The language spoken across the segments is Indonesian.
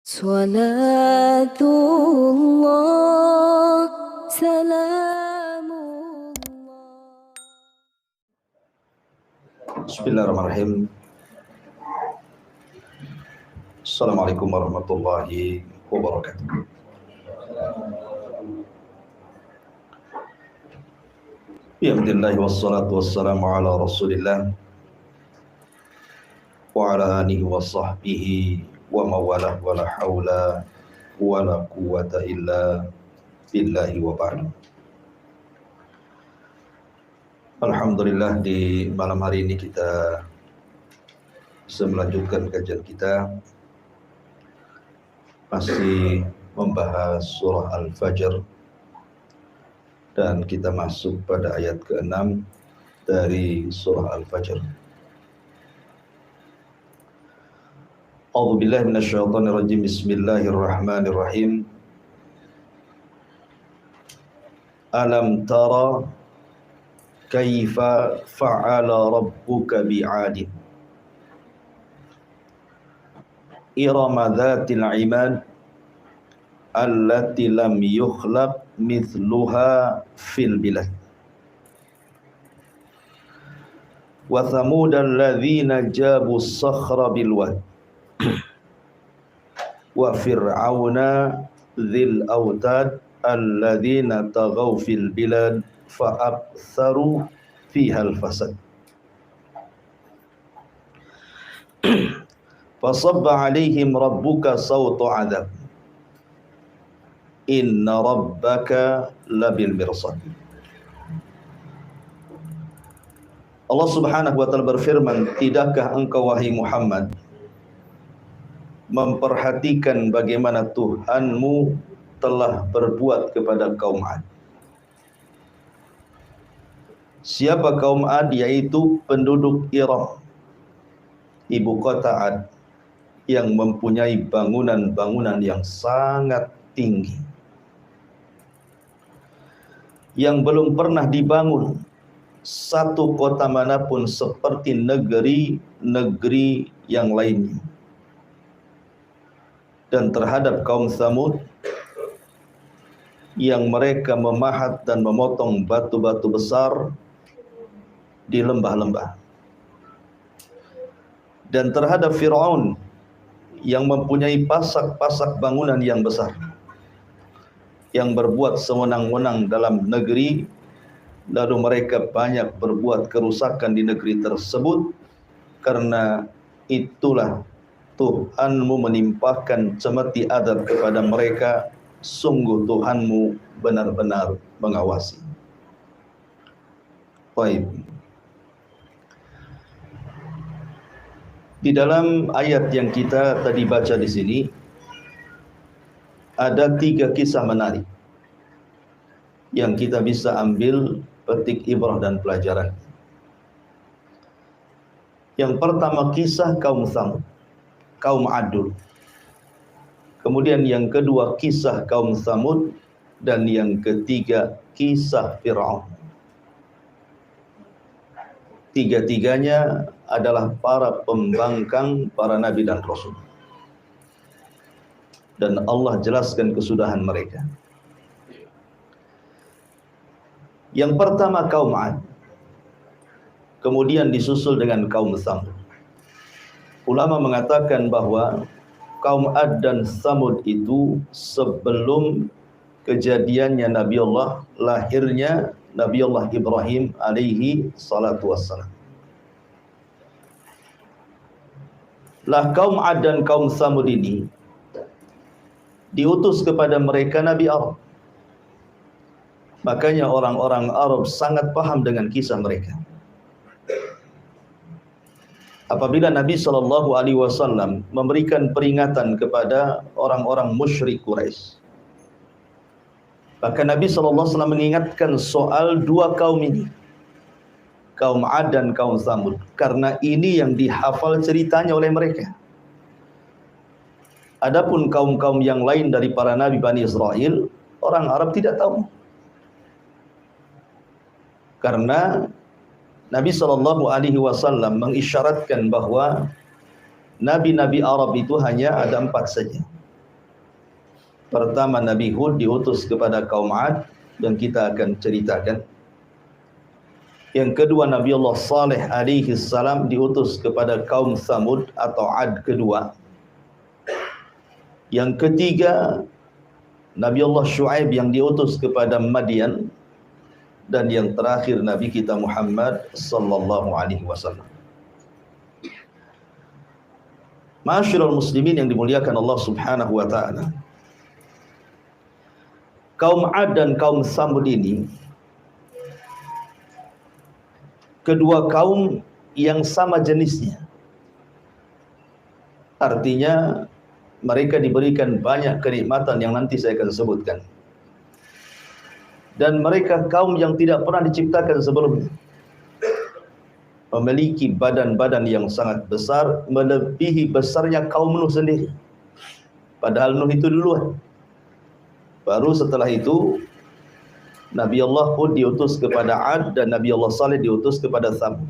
Salatullah, salamullah. Bismillahirrahmanirrahim. Assalamualaikum warahmatullahi wabarakatuh. Bismillah wassalatu wassalamu ala rasulillah wa ala alihi wa sahbihi wa mawalah wa la hawla wa la quwwata illa billahi wa ba'du. Alhamdulillah, di malam hari ini kita bisa melanjutkan kajian kita, masih membahas surah Al-Fajr, dan kita masuk pada ayat ke-6 dari surah Al-Fajr. A'udzubillahi minasyaitonirrajim. Bismillahirrahmanirrahim. Alam tara kaifa fa'ala rabbuka bi'adin irama dhatil imad allati lam yukhlaq mithluha fil bilad wa thamud alladhina jabu as-sakhra bil wad wa fir'auna dhil autad alladhina taghaw fil bilad fa aktharu fiha al-fasad fasabba alaihim rabbuka sawta adab inna rabbaka labil mirsad. Allah Subhanahu wa ta'ala berfirman, tidakkah engkau wahai Muhammad memperhatikan bagaimana Tuhanmu telah berbuat kepada kaum Ad. Siapa kaum Ad? Yaitu penduduk Iram, ibu kota Ad, yang mempunyai bangunan-bangunan yang sangat tinggi, yang belum pernah dibangun satu kota manapun seperti negeri-negeri yang lainnya. Dan terhadap kaum Tsamud, yang mereka memahat dan memotong batu-batu besar di lembah-lembah. Dan terhadap Fir'aun, yang mempunyai pasak-pasak bangunan yang besar, yang berbuat sewenang-wenang dalam negeri, lalu mereka banyak berbuat kerusakan di negeri tersebut. Karena itulah Tuhanmu menimpakan cemeti adab kepada mereka. Sungguh Tuhanmu benar-benar mengawasi. Baik. Di dalam ayat yang kita tadi baca di sini ada 3 kisah menarik yang kita bisa ambil petik ibrah dan pelajaran. Yang pertama kisah kaum Tsamud, kaum Adul. Kemudian yang kedua kisah kaum Tsamud, dan yang ketiga kisah Fir'aun. Tiga-tiganya adalah para pembangkang para nabi dan rasul. Dan Allah jelaskan kesudahan mereka. Yang pertama kaum Ad, kemudian disusul dengan kaum Tsamud. Ulama mengatakan bahwa kaum Ad dan Tsamud itu sebelum kejadiannya lahirnya Nabi Allah Ibrahim alaihi salatu wassalam. Lah kaum Ad dan kaum Tsamud ini diutus kepada mereka Nabi Arab. Makanya orang-orang Arab sangat paham dengan kisah mereka. Apabila Nabi SAW memberikan peringatan kepada orang-orang musyrik Quraisy, maka Nabi SAW mengingatkan soal 2 kaum ini, kaum Ad dan kaum Tsamud, karena ini yang dihafal ceritanya oleh mereka. Adapun kaum-kaum yang lain dari para nabi Bani Israel, orang Arab tidak tahu. Karena Nabi SAW mengisyaratkan bahwa nabi-nabi Arab itu hanya ada 4 saja. Pertama, Nabi Hud diutus kepada kaum Ad yang kita akan ceritakan. Yang kedua, Nabi Allah Saleh alaihi salam diutus kepada kaum Samud atau Ad kedua. Yang ketiga, Nabi Allah Shu'aib yang diutus kepada Madian. Dan yang terakhir, Nabi kita Muhammad sallallahu alaihi wasallam. Ma'asyiral muslimin yang dimuliakan Allah Subhanahu wa taala. Kaum Ad dan kaum Samud ini kedua kaum yang sama jenisnya. Artinya mereka diberikan banyak kenikmatan yang nanti saya akan sebutkan. Dan mereka kaum yang tidak pernah diciptakan sebelumnya. Memiliki badan-badan yang sangat besar, melebihi besarnya kaum Nuh sendiri. Padahal Nuh itu duluan. Baru setelah itu Nabi Allah Hud diutus kepada Ad dan Nabi Allah Saleh diutus kepada Samud.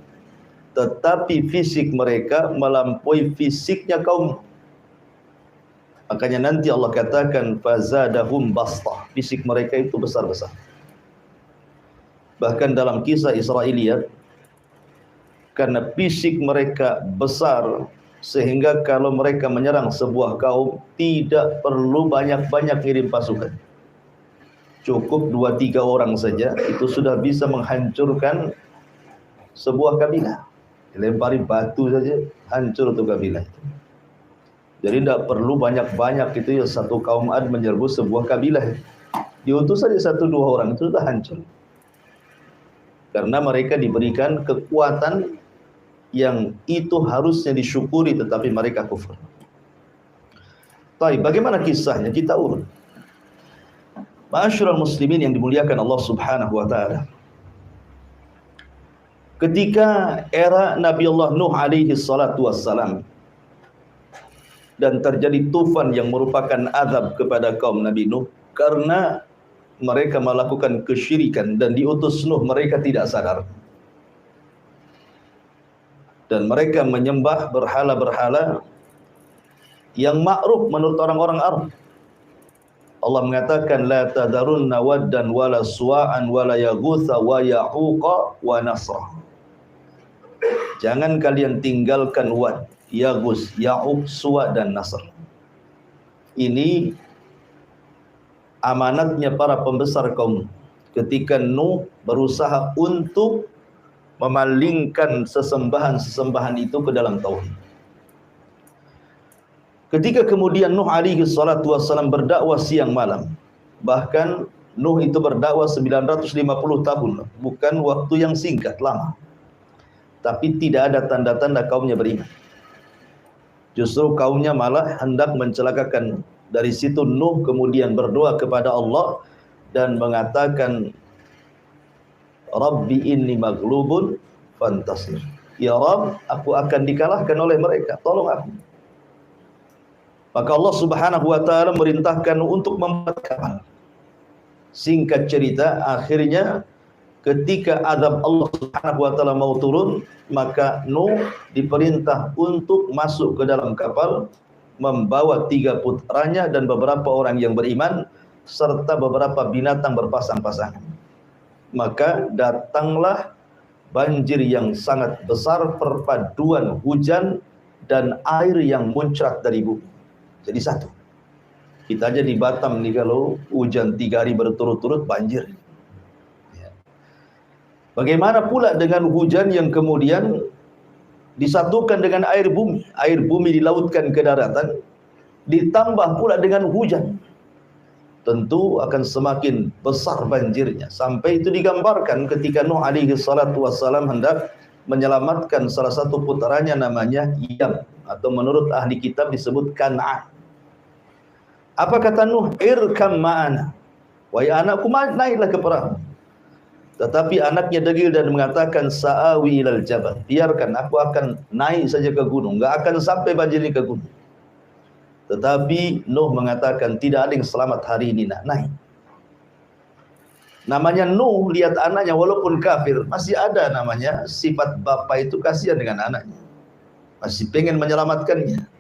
Tetapi fisik mereka melampaui fisiknya kaum. Makanya nanti Allah katakan fazadahum bastah. Fisik mereka itu besar-besar. Bahkan dalam kisah Israiliyat, karena fisik mereka besar sehingga kalau mereka menyerang sebuah kaum tidak perlu banyak-banyak ngirim pasukan. Cukup 2-3 orang saja itu sudah bisa menghancurkan sebuah kabilah. Dilempari batu saja hancur itu kabilah itu. Jadi tidak perlu banyak-banyak itu ya, satu kaum Ad menyerbu sebuah kabilah. Diutus saja 1-2 orang itu sudah hancur. Karena mereka diberikan kekuatan yang itu harusnya disyukuri tetapi mereka kufur. Baik, bagaimana kisahnya? Kita urut. Ma'asyiral muslimin yang dimuliakan Allah Subhanahu wa taala. Ketika era Nabi Allah Nuh alaihi salatu wassalam dan terjadi tufan yang merupakan azab kepada kaum Nabi Nuh karena mereka melakukan kesyirikan dan diutus Nuh, mereka tidak sadar. Dan mereka menyembah berhala-berhala yang ma'ruf menurut orang-orang Arab. Allah mengatakan la tadarunna waddan wala suwa'an wala yaghutsa wa ya'uqa wa nasra. Jangan kalian tinggalkan Wad, Yaghus, Ya'uq, Suwa dan Nasr. Ini amanatnya para pembesar kaum ketika Nuh berusaha untuk memalingkan sesembahan-sesembahan itu ke dalam tauhid. Ketika kemudian Nuh alaihi salatu wassalam berdakwah siang malam, bahkan Nuh itu berdakwah 950 tahun, bukan waktu yang singkat, lama. Tapi tidak ada tanda-tanda kaumnya beriman. Justru kaumnya malah hendak mencelakakan. Dari situ Nuh kemudian berdoa kepada Allah dan mengatakan, Rabbi inni maghlubun fantasir. Ya Rabb, aku akan dikalahkan oleh mereka, tolong aku. Maka Allah Subhanahu wa taala merintahkan untuk membuat kapal. Singkat cerita, akhirnya ketika azab Allah Subhanahu wa taala mau turun, maka Nuh diperintah untuk masuk ke dalam kapal membawa 3 putranya dan beberapa orang yang beriman serta beberapa binatang berpasang-pasangan. Maka datanglah banjir yang sangat besar, perpaduan hujan dan air yang muncrat dari bumi. Jadi satu. Kita aja di Batam nih kalau hujan 3 hari berturut-turut banjir. Bagaimana pula dengan hujan yang kemudian disatukan dengan air bumi. Air bumi dilautkan ke daratan, ditambah pula dengan hujan. Tentu akan semakin besar banjirnya. Sampai itu digambarkan ketika Nuh alaihi salatu wassalam hendak menyelamatkan salah satu putranya namanya Yam, atau menurut ahli kitab disebut Kan'an. Apa kata Nuh? Irkam ma'ana. Wahai anakku, naiklah ke perahu. Tetapi anaknya degil dan mengatakan sa'awi ilal jabal. Biarkan aku akan naik saja ke gunung, enggak akan sampai banjir ini ke gunung. Tetapi Nuh mengatakan tidak ada yang selamat hari ini, nak naik. Namanya Nuh, lihat anaknya walaupun kafir, masih ada namanya sifat bapak itu kasihan dengan anaknya. Masih pengen menyelamatkannya.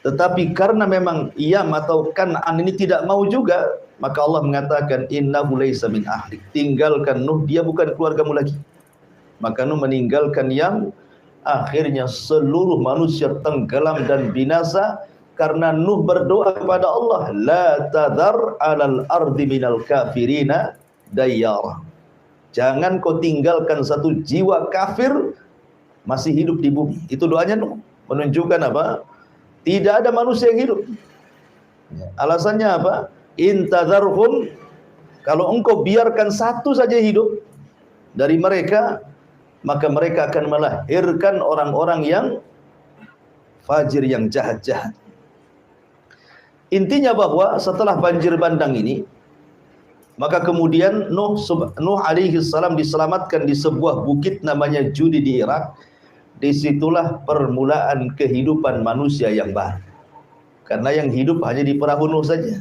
Tetapi karena memang Yam atau Kan'an ini tidak mau juga, maka Allah mengatakan innahu laisa min ahlik. Tinggalkan Nuh, dia bukan keluargamu lagi. Maka Nuh meninggalkan Yam. Akhirnya seluruh manusia tenggelam dan binasa karena Nuh berdoa kepada Allah, la tadhar 'alal ardi minal kafirina dayyara. Jangan kau tinggalkan satu jiwa kafir masih hidup di bumi. Itu doanya Nuh. Menunjukkan apa? Tidak ada manusia yang hidup. Alasannya apa? In tadharhum, kalau engkau biarkan satu saja hidup dari mereka, maka mereka akan melahirkan orang-orang yang fajir, yang jahat-jahat. Intinya bahwa setelah banjir bandang ini, maka kemudian Nuh alaihi salam diselamatkan di sebuah bukit namanya Judi di Irak. Disitulah permulaan kehidupan manusia yang baru. Karena yang hidup hanya di perahu Nuh saja.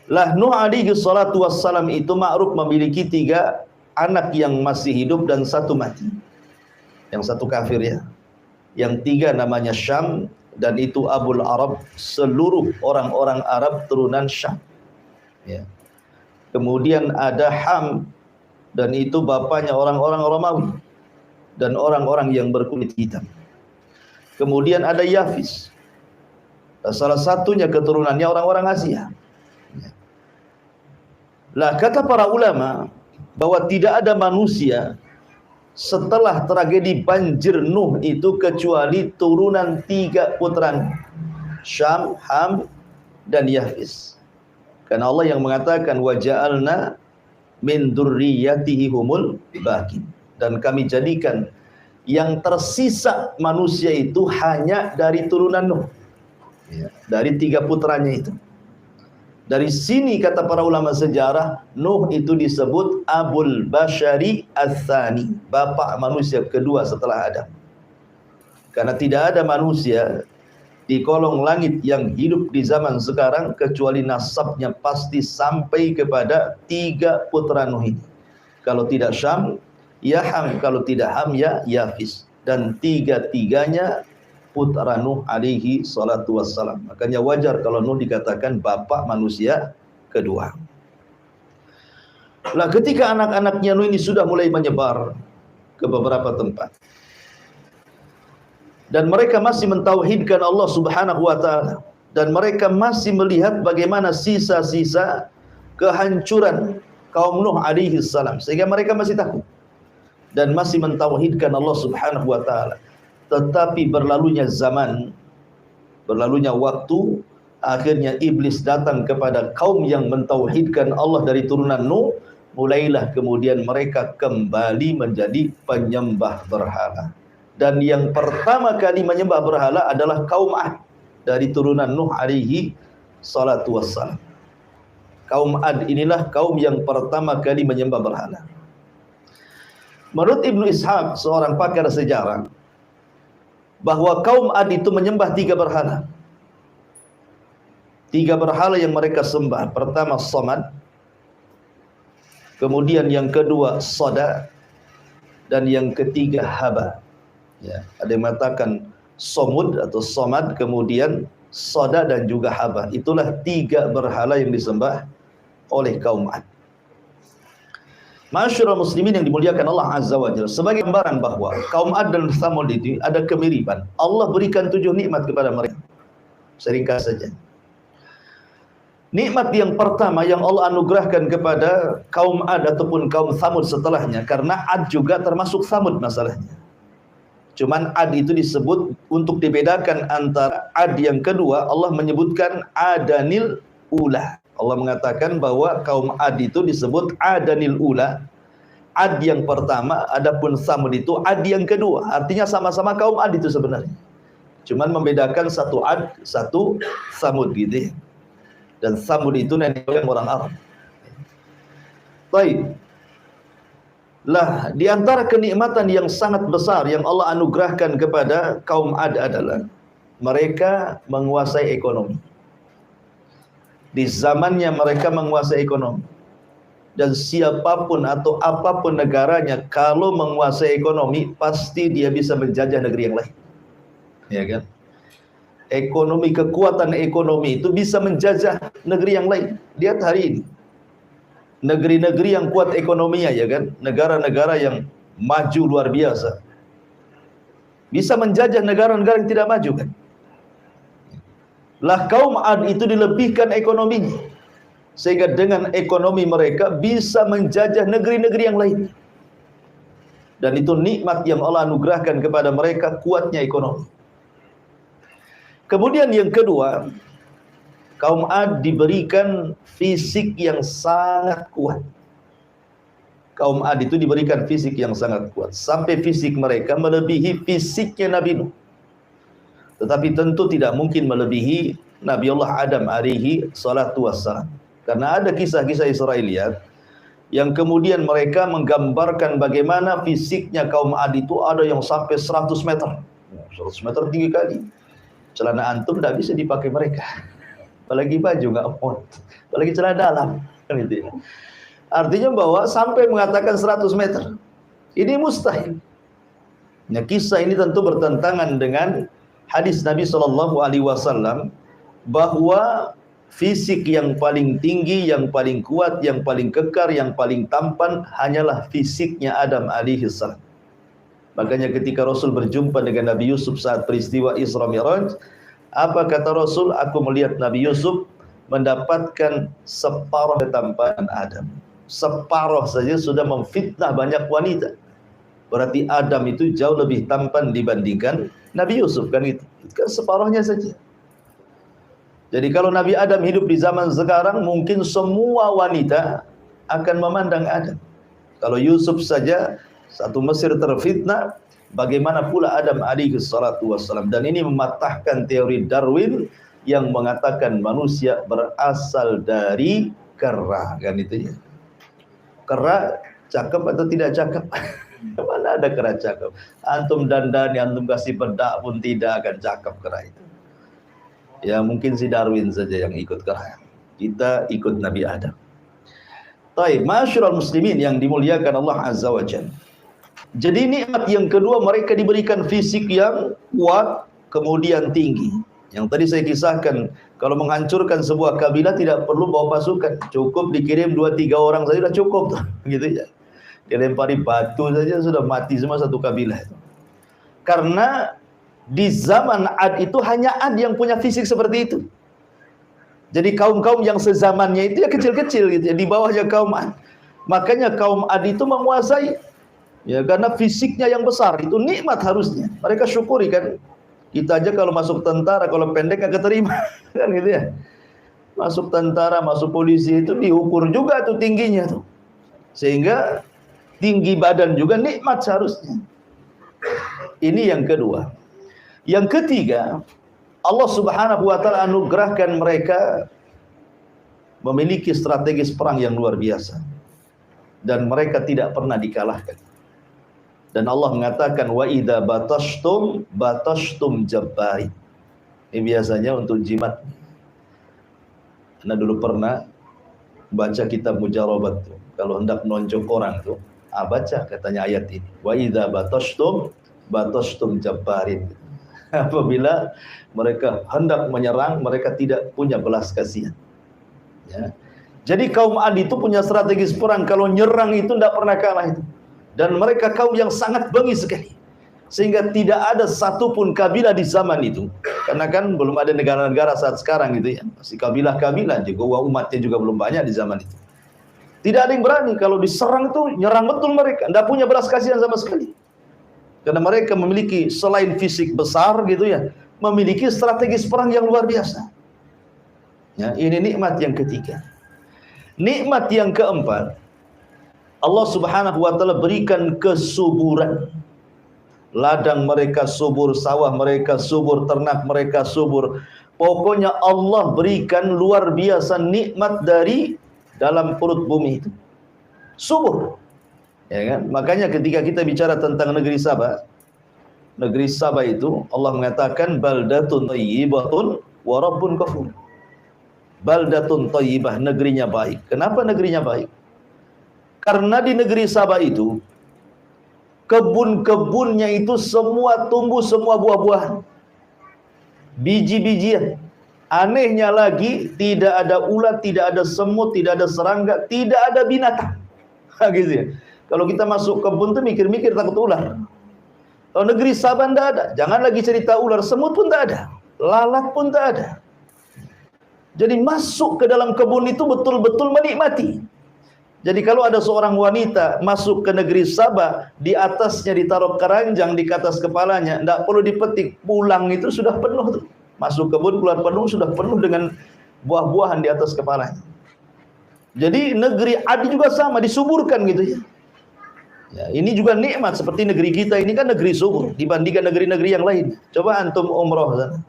Lah Nuh alaihi salatu wassalam itu ma'ruf memiliki 3 anak yang masih hidup dan 1 mati. Yang 1 kafir ya. Yang 3 namanya Syam, dan itu Abul Arab, seluruh orang-orang Arab turunan Syam. Ya. Kemudian ada Ham, dan itu bapaknya orang-orang Romawi dan orang-orang yang berkulit hitam. Kemudian ada Yafis, salah satunya keturunannya orang-orang Asia. Lah kata para ulama bahwa tidak ada manusia setelah tragedi banjir Nuh itu kecuali turunan 3 putranya, Syam, Ham, dan Yafis. Karena Allah yang mengatakan wa ja'alna min dzurriyyatihi humul baqin, dan kami jadikan yang tersisa manusia itu hanya dari turunan Nuh, dari 3 putranya itu. Dari sini kata para ulama sejarah, Nuh itu disebut Abul Bashari Ats-Tsani, bapak manusia kedua setelah Adam. Karena tidak ada manusia di kolong langit yang hidup di zaman sekarang kecuali nasabnya pasti sampai kepada 3 putra Nuh ini. Kalau tidak Syam, ya Ham, kalau tidak Ham, ya Yafis. Dan 3-tiganya putra Nuh alaihi salatu wassalam. Makanya wajar kalau Nuh dikatakan bapak manusia kedua. Lah ketika anak-anaknya Nuh ini sudah mulai menyebar ke beberapa tempat, dan mereka masih mentauhidkan Allah subhanahu wa ta'ala, dan mereka masih melihat bagaimana sisa-sisa kehancuran kaum Nuh alaihi salam, sehingga mereka masih takut dan masih mentauhidkan Allah subhanahu wa ta'ala. Tetapi berlalunya zaman, berlalunya waktu, akhirnya iblis datang kepada kaum yang mentauhidkan Allah dari turunan Nuh. Mulailah kemudian mereka kembali menjadi penyembah berhala. Dan yang pertama kali menyembah berhala adalah kaum Ad dari turunan Nuh alaihi salatu wassalam. Kaum Ad inilah kaum yang pertama kali menyembah berhala. Menurut Ibnu Ishaq, seorang pakar sejarah, bahwa kaum Ad itu menyembah 3 berhala. 3 berhala yang mereka sembah. Pertama Samad, kemudian yang kedua Soda, dan yang ketiga Haba. Ya, ada yang mengatakan Somud atau Somad, kemudian Soda, dan juga Haba. Itulah 3 berhala yang disembah oleh kaum Ad. Masyarul muslimin yang dimuliakan Allah Azza wa Jalla, sebagai gambaran bahwa kaum Ad dan Tsamud itu ada kemiripan. Allah berikan 7 nikmat kepada mereka. Seringkas saja. Nikmat yang pertama yang Allah anugerahkan kepada kaum Ad ataupun kaum Tsamud setelahnya, karena Ad juga termasuk Tsamud masalahnya. Cuman Ad itu disebut untuk dibedakan antara Ad yang kedua, Allah menyebutkan Adanil Ula. Allah mengatakan bahwa kaum Ad itu disebut Adanil Ula, Ad yang pertama, adapun Tsamud itu Ad yang kedua. Artinya sama-sama kaum Ad itu sebenarnya. Cuman membedakan satu Ad, satu Tsamud gitu ya. Dan Tsamud itu nenek moyang orang Arab. Baik. Lah, di antara kenikmatan yang sangat besar yang Allah anugerahkan kepada kaum Ad adalah mereka menguasai ekonomi. Di zamannya mereka menguasai ekonomi. Dan siapapun atau apapun negaranya, kalau menguasai ekonomi, pasti dia bisa menjajah negeri yang lain. Ya kan? Ekonomi, kekuatan ekonomi itu bisa menjajah negeri yang lain. Lihat hari ini, negeri-negeri yang kuat ekonominya, ya kan, negara-negara yang maju luar biasa, bisa menjajah negara-negara yang tidak maju, kan. Lah kaum Ad itu dilebihkan ekonominya, sehingga dengan ekonomi mereka bisa menjajah negeri-negeri yang lain. Dan itu nikmat yang Allah anugerahkan kepada mereka, kuatnya ekonomi. Kemudian yang kedua, kaum Ad diberikan fisik yang sangat kuat. Kaum Ad itu diberikan fisik yang sangat kuat, sampai fisik mereka melebihi fisiknya Nabi Nuh. Tetapi tentu tidak mungkin melebihi Nabi Allah Adam alaihi salatu wassalam. Karena ada kisah-kisah Israiliyat yang kemudian mereka menggambarkan bagaimana fisiknya kaum Ad itu ada yang sampai 100 meter. 100 meter tinggi kali. Celana antum tidak bisa dipakai mereka. Apalagi baju nggak muat. Apalagi celana dalam. Kan itu ya. Artinya bahwa sampai mengatakan 100 meter. Ini mustahil. Nah, kisah ini tentu bertentangan dengan hadis Nabi SAW bahwa fisik yang paling tinggi, yang paling kuat, yang paling kekar, yang paling tampan hanyalah fisiknya Adam alaihi salam. Makanya ketika Rasul berjumpa dengan Nabi Yusuf saat peristiwa Isra Mi'raj, apa kata Rasul? Aku melihat Nabi Yusuf mendapatkan separuh ketampanan Adam. Separuh saja sudah memfitnah banyak wanita. Berarti Adam itu jauh lebih tampan dibandingkan Nabi Yusuf, kan itu. Itu kan separuhnya saja. Jadi kalau Nabi Adam hidup di zaman sekarang, mungkin semua wanita akan memandang Adam. Kalau Yusuf saja satu Mesir terfitnah, bagaimana pula Adam alaihi salatu wassalam. Dan ini mematahkan teori Darwin yang mengatakan manusia berasal dari kera, kan itu ya. Kera cakep atau tidak cakep? Mana ada kera cakep? Antum dandani, antum kasih bedak pun tidak akan cakep kera itu. Ya mungkin si Darwin saja yang ikut kera. Kita ikut Nabi Adam. Baik, masyarul muslimin yang dimuliakan Allah Azza wa Jalla. Jadi nikmat yang kedua, mereka diberikan fisik yang kuat, kemudian tinggi. Yang tadi saya kisahkan, kalau menghancurkan sebuah kabilah tidak perlu bawa pasukan, cukup dikirim 2-3 orang saja sudah cukup tuh, gitu ya. Dilempari batu saja sudah mati semua satu kabilah itu. Karena di zaman Ad itu hanya Ad yang punya fisik seperti itu. Jadi kaum-kaum yang sezamannya itu ya kecil-kecil gitu ya, di bawahnya kaum Ad. Makanya kaum Ad itu menguasai. Ya, karena fisiknya yang besar, itu nikmat harusnya. Mereka syukuri, kan. Kita aja kalau masuk tentara, kalau pendek gak keterima. Kan gitu ya. Masuk tentara, masuk polisi itu diukur juga tuh tingginya tuh. Sehingga tinggi badan juga nikmat seharusnya. Ini yang kedua. Yang ketiga, Allah Subhanahu wa taala anugerahkan mereka memiliki strategis perang yang luar biasa. Dan mereka tidak pernah dikalahkan. Dan Allah mengatakan wa idza batashtum jabbari. Ini biasanya untuk jimat. Anda dulu pernah baca kitab Mujarabat tuh. Kalau hendak nonjok orang tuh, baca katanya ayat ini. Wa idza batashtum jabbarin. Apabila mereka hendak menyerang, mereka tidak punya belas kasihan. Ya. Jadi kaum Ad itu punya strategis perang, kalau nyerang itu tidak pernah kalah itu. Dan mereka kaum yang sangat bengis sekali. Sehingga tidak ada satupun kabilah di zaman itu. Karena kan belum ada negara-negara saat sekarang gitu ya. Masih kabilah-kabilah juga, umatnya juga belum banyak di zaman itu. Tidak ada yang berani, kalau diserang itu nyerang betul mereka. Tidak punya belas kasihan sama sekali. Karena mereka memiliki selain fisik besar gitu ya, memiliki strategis perang yang luar biasa. Ya, ini nikmat yang ketiga. Nikmat yang keempat, Allah Subhanahu wa taala berikan kesuburan. Ladang mereka subur, sawah mereka subur, ternak mereka subur. Pokoknya Allah berikan luar biasa nikmat dari dalam perut bumi itu. Subur. Ya kan? Makanya ketika kita bicara tentang negeri Sabah, negeri Sabah itu Allah mengatakan baldatun thayyibatun wa rabbun ghafur. Baldatun thayyibah, negerinya baik. Kenapa negerinya baik? Karena di negeri Sabah itu kebun-kebunnya itu semua tumbuh semua buah-buahan. biji-bijian. Anehnya lagi, tidak ada ulat, tidak ada semut, tidak ada serangga, tidak ada binatang. Gitu ya. Kalau kita masuk kebun tuh mikir-mikir takut ular. Kalau negeri Sabah tidak ada. Jangan lagi cerita ular, semut pun tak ada, lalat pun tak ada. Jadi masuk ke dalam kebun itu betul-betul menikmati. Jadi kalau ada seorang wanita masuk ke negeri Sabah, di atasnya ditaruh keranjang di atas kepalanya, tidak perlu dipetik, pulang itu sudah penuh tuh. Masuk kebun, keluar penuh, sudah penuh dengan buah-buahan di atas kepalanya. Jadi negeri Adi juga sama, disuburkan gitu ya. Ya, ini juga nikmat seperti negeri kita ini kan negeri subur dibandingkan negeri-negeri yang lain. Coba antum umroh sana.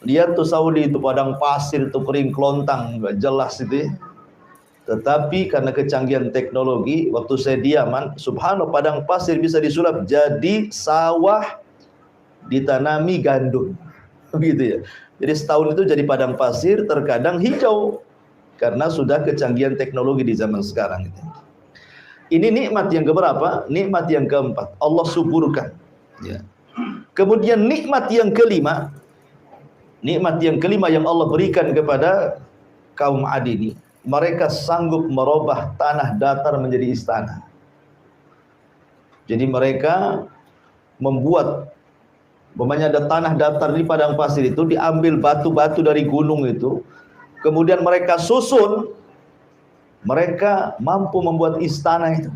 Lihat tuh Saudi itu padang pasir itu kering kelontang, enggak jelas itu ya. Tetapi karena kecanggihan teknologi, waktu saya di Yaman, subhanallah padang pasir bisa disulap jadi sawah ditanami gandum. Begitu ya. Jadi setahun itu jadi padang pasir, terkadang hijau karena sudah kecanggihan teknologi di zaman sekarang gitu. Ini nikmat yang keberapa? Nikmat yang keempat. Allah suburkan. Ya. Kemudian nikmat yang kelima. Nikmat yang kelima yang Allah berikan kepada kaum Ad ini. Mereka sanggup merubah tanah datar menjadi istana. Jadi mereka membuat, umpamanya ada tanah datar di padang pasir itu, diambil batu-batu dari gunung itu, kemudian mereka susun. Mereka mampu membuat istana itu.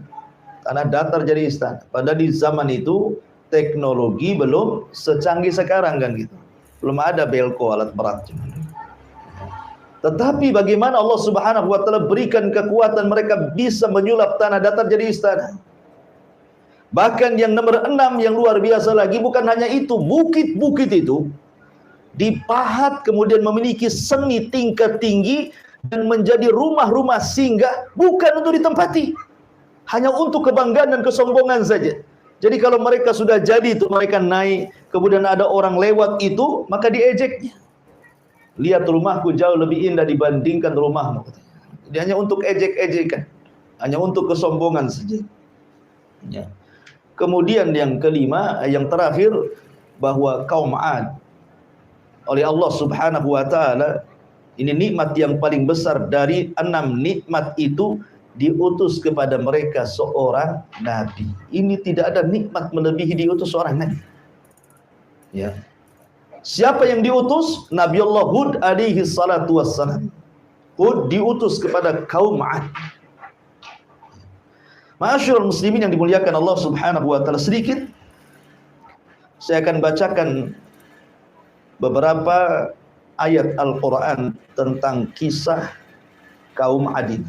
Tanah datar jadi istana. Padahal di zaman itu teknologi belum secanggih sekarang kan gitu. Belum ada belko alat berat. Tetapi bagaimana Allah Subhanahu wa taala berikan kekuatan mereka bisa menyulap tanah datar jadi istana. Bahkan yang nomor 6 yang luar biasa lagi, bukan hanya itu, bukit-bukit itu dipahat kemudian memiliki seni tingkat tinggi dan menjadi rumah-rumah singgah, bukan untuk ditempati, hanya untuk kebanggaan dan kesombongan saja. Jadi kalau mereka sudah jadi itu, mereka naik, kemudian ada orang lewat itu, maka diejeknya. Lihat rumahku jauh lebih indah dibandingkan rumahmu. Dia hanya untuk ejek-ejekan, hanya untuk kesombongan saja. Ya. Kemudian yang kelima, yang terakhir, bahwa kaum Ad oleh Allah Subhanahu wa taala, ini nikmat yang paling besar dari 6 nikmat itu, diutus kepada mereka seorang nabi. Ini tidak ada nikmat melebihi diutus seorang nabi. Ya. Siapa yang diutus? Nabiullah Hud alaihi salatu wassalam. Hud diutus kepada kaum Ad. Ma'asyiral muslimin yang dimuliakan Allah Subhanahu wa taala, sedikit saya akan bacakan beberapa ayat Al-Quran tentang kisah kaum Ad.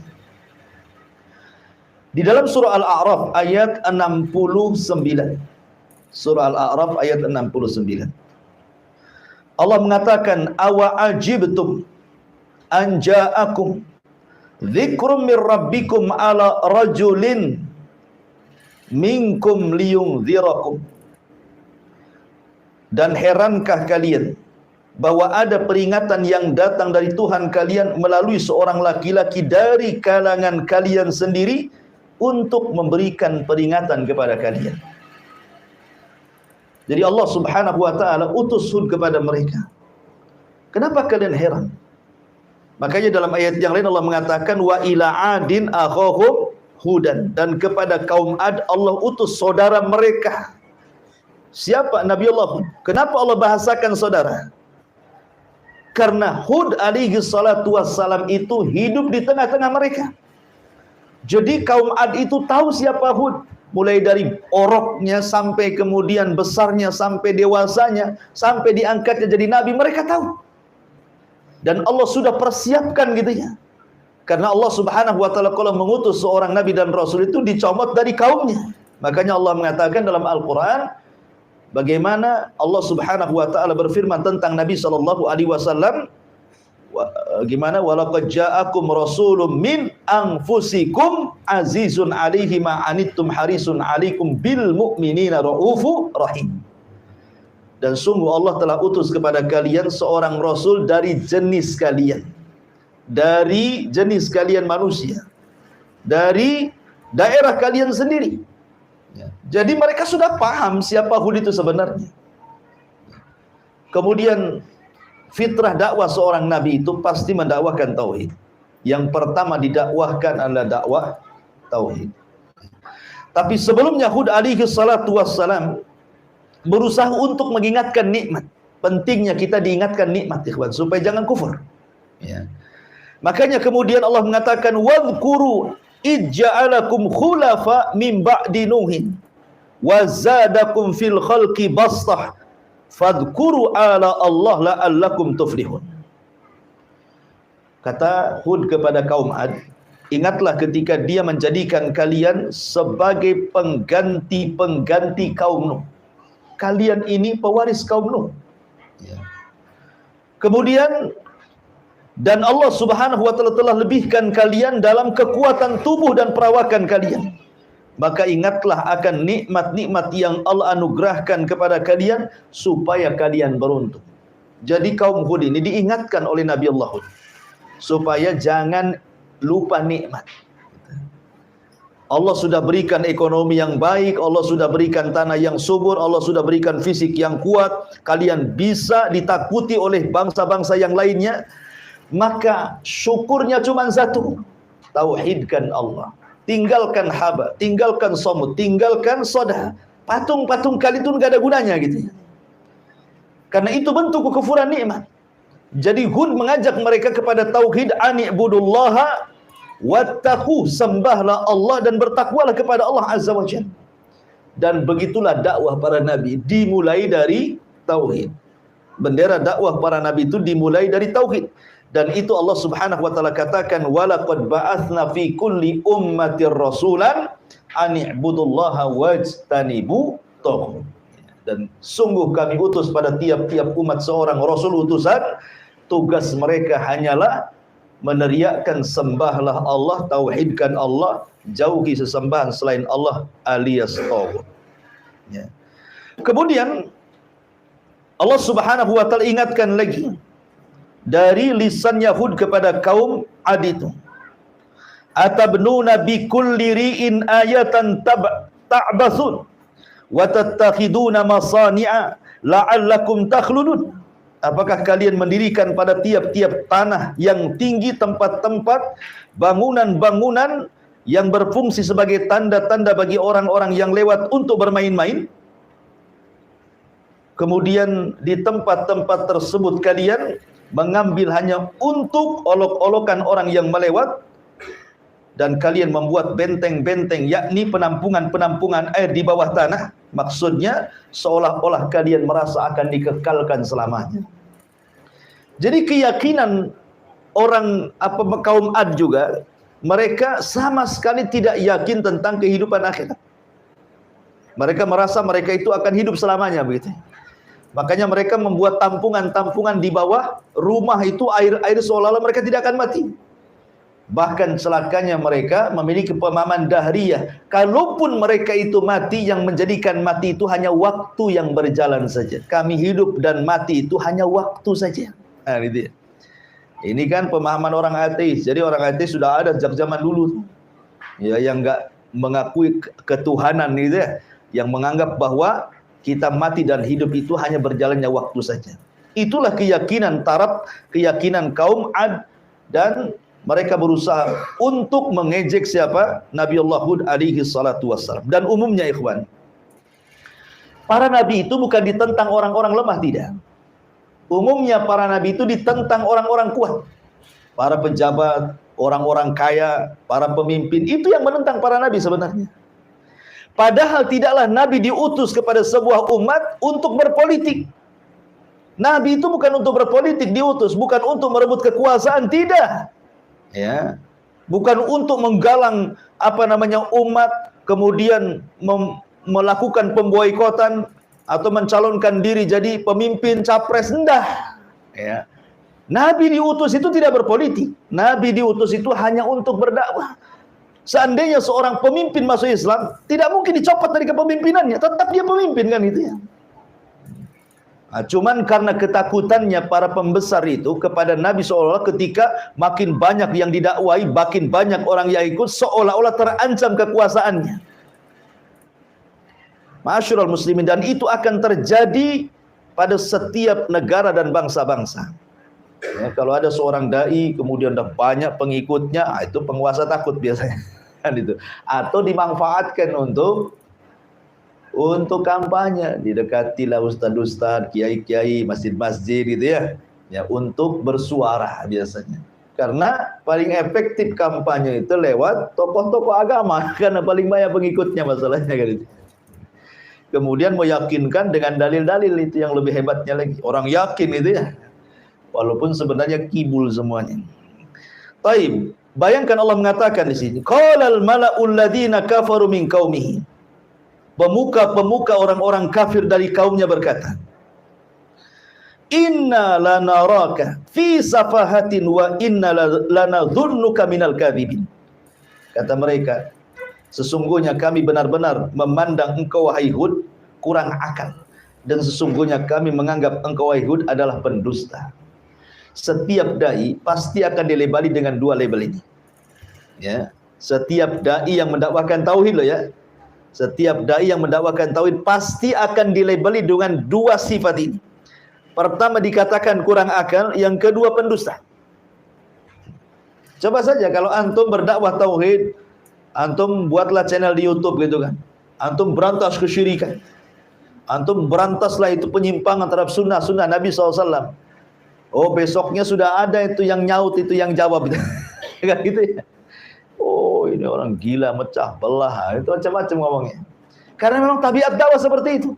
Di dalam surah Al-A'raf ayat 69. Surah Al-A'raf ayat 69. Allah mengatakan, awa ajibtum an ja'akum dzikrum mir rabbikum ala rajulin minkum liyunzirakum. Dan herankah kalian bahwa ada peringatan yang datang dari Tuhan kalian melalui seorang laki-laki dari kalangan kalian sendiri untuk memberikan peringatan kepada kalian. Jadi Allah Subhanahu wa taala utus Hud kepada mereka. Kenapa kalian heran? Makanya dalam ayat yang lain Allah mengatakan, wa ila adin akhahum hudan, dan kepada kaum Ad Allah utus saudara mereka. Siapa? Nabiullah Hud. Kenapa Allah bahasakan saudara? Karena Hud alaihi salatu wassalam itu hidup di tengah-tengah mereka. Jadi kaum Ad itu tahu siapa Hud, mulai dari oroknya sampai kemudian besarnya, sampai dewasanya, sampai diangkatnya jadi nabi, mereka tahu. Dan Allah sudah persiapkan gitu ya. Karena Allah Subhanahu wa taala kalau mengutus seorang nabi dan rasul itu dicomot dari kaumnya. Makanya Allah mengatakan dalam Al-Qur'an, bagaimana Allah Subhanahu wa taala berfirman tentang Nabi sallallahu alaihi wasallam, gimana, walaqad ja'akum rasulun min anfusikum azizun 'alaihi ma anittum harisun 'alaikum bil mu'minina raufur rahim. Dan sungguh Allah telah utus kepada kalian seorang rasul dari jenis kalian, dari jenis kalian manusia, dari daerah kalian sendiri. Jadi mereka sudah paham siapa Hud itu sebenarnya. Kemudian fitrah dakwah seorang nabi itu pasti mendakwahkan tauhid. Yang pertama didakwahkan adalah dakwah tauhid. Tapi sebelumnya Hud alaihi salatu wassalam berusaha untuk mengingatkan nikmat. Pentingnya kita diingatkan nikmat, ikhwan, supaya jangan kufur. Ya. Makanya kemudian Allah mengatakan wadhkuru ij'alakum khulafa min ba'di nuhin wa zadakum fil khalqi bastah fadhkuru ala Allah la'allakum tuflihun. Kata Hud kepada kaum Ad, ingatlah ketika dia menjadikan kalian sebagai pengganti-pengganti kaum Nuh. Kalian ini pewaris kaum Nuh. Ya. Kemudian dan Allah subhanahu wa ta'ala telah lebihkan kalian dalam kekuatan tubuh dan perawakan kalian. Maka ingatlah akan nikmat-nikmat yang Allah anugerahkan kepada kalian supaya kalian beruntung. Jadi kaum Hud ini diingatkan oleh Nabi Allah Hud supaya jangan lupa nikmat. Allah sudah berikan ekonomi yang baik, Allah sudah berikan tanah yang subur, Allah sudah berikan fisik yang kuat, kalian bisa ditakuti oleh bangsa-bangsa yang lainnya. Maka syukurnya cuma satu, tauhidkan Allah, tinggalkan haba, tinggalkan somut, tinggalkan sodah. Patung-patung kali itu nggak ada gunanya gitu. Karena itu bentuk kekufuran nikmat. Jadi Hud mengajak mereka kepada tauhid, ani'budullaha wattaqu, sembahlah Allah dan bertakwalah kepada Allah azza wajalla. Dan begitulah dakwah para nabi, dimulai dari tauhid. Bendera dakwah para nabi itu dimulai dari tauhid. Dan itu Allah subhanahu wa ta'ala katakan walaqad ba'athna fi kulli ummatir rasulan ani'budullaha wajtanibu taghut. Dan sungguh kami utus pada tiap-tiap umat seorang rasul utusan, tugas mereka hanyalah meneriakkan sembahlah Allah, tauhidkan Allah, jauhi sesembahan selain Allah alias taghut. Ya. Kemudian Allah subhanahu wa ta'ala ingatkan lagi dari lisan Yahud kepada kaum Ad itu, atabnuna bi kulli ri'in ayatan ta'basun wa tattakhiduna masani'a la'allakum takhludun. Apakah kalian mendirikan pada tiap-tiap tanah yang tinggi tempat-tempat bangunan-bangunan yang berfungsi sebagai tanda-tanda bagi orang-orang yang lewat untuk bermain-main? Kemudian di tempat-tempat tersebut kalian mengambil hanya untuk olok-olokan orang yang melewat, dan kalian membuat benteng-benteng, yakni penampungan-penampungan air di bawah tanah. Maksudnya seolah-olah kalian merasa akan dikekalkan selamanya. Jadi keyakinan orang kaum Ad juga, mereka sama sekali tidak yakin tentang kehidupan akhirat. Mereka merasa mereka itu akan hidup selamanya begitu. Makanya mereka membuat tampungan-tampungan di bawah rumah itu, air seolah-olah mereka tidak akan mati. Bahkan celakanya mereka memiliki pemahaman dahriyah, kalaupun mereka itu mati, yang menjadikan mati itu hanya waktu yang berjalan saja. Kami hidup dan mati itu hanya waktu saja. Nah, gitu ya. Ini kan pemahaman orang ateis. Jadi orang ateis sudah ada sejak zaman dulu. Ya, yang enggak mengakui ketuhanan gitu ya, yang menganggap bahwa kita mati dan hidup itu hanya berjalannya waktu saja. Itulah keyakinan keyakinan kaum Ad, dan mereka berusaha untuk mengejek siapa? Nabi Allah Hud alaihi salatu wassalam. Dan umumnya ikhwan, para nabi itu bukan ditentang orang-orang lemah, tidak. Umumnya para nabi itu ditentang orang-orang kuat. Para pejabat, orang-orang kaya, para pemimpin, itu yang menentang para nabi sebenarnya. Padahal tidaklah nabi diutus kepada sebuah umat untuk berpolitik. Nabi itu bukan untuk berpolitik diutus, bukan untuk merebut kekuasaan, tidak. Ya, bukan untuk menggalang umat, kemudian melakukan pemboikotan atau mencalonkan diri jadi pemimpin capres, enggak. Ya. Nabi diutus itu tidak berpolitik. Nabi diutus itu hanya untuk berdakwah. Seandainya seorang pemimpin masuk Islam, tidak mungkin dicopot dari kepemimpinannya, tetap dia pemimpin kan itu ya. Nah, cuman karena ketakutannya para pembesar itu kepada Nabi, seolah-olah ketika makin banyak yang didakwai, makin banyak orang yang ikut, seolah-olah terancam kekuasaannya. Ma'asyiral muslimin, dan itu akan terjadi pada setiap negara dan bangsa-bangsa. Ya, kalau ada seorang dai kemudian dah banyak pengikutnya, itu penguasa takut biasanya. Kan itu. Atau dimanfaatkan untuk kampanye, didekatilah ustaz-ustaz, kiai-kiai, masjid-masjid gitu ya. Ya, untuk bersuara biasanya. Karena paling efektif kampanye itu lewat tokoh-tokoh agama, karena paling banyak pengikutnya masalahnya kan itu. Kemudian meyakinkan dengan dalil-dalil, itu yang lebih hebatnya lagi. Orang yakin itu ya. Walaupun sebenarnya kibul semuanya. Taib, bayangkan Allah mengatakan di sini, qalal mala'ul ladzina kafaru min qaumihi. Pemuka-pemuka orang-orang kafir dari kaumnya berkata, inna lanaraka fi safahatin wa inna lanadhunnuka minal kadhibin. Kata mereka, sesungguhnya kami benar-benar memandang engkau wahai Hud kurang akal, dan sesungguhnya kami menganggap engkau wahai Hud adalah pendusta. Setiap dai pasti akan dilabeli dengan dua label ini. Ya, setiap dai yang mendakwakan tauhid loh ya. Setiap dai yang mendakwakan tauhid pasti akan dilabeli dengan dua sifat ini. Pertama dikatakan kurang akal, yang kedua pendusta. Coba saja kalau antum berdakwah tauhid, antum buatlah channel di YouTube gitu kan. Antum berantas kesyirikan. Antum berantaslah itu penyimpangan terhadap sunnah Nabi SAW. Oh, besoknya sudah ada itu yang nyaut, itu yang jawab gitu. Kan gitu ya. Oh, ini orang gila, mecah belah, itu macam-macam ngomongnya. Karena memang tabiat dakwah seperti itu.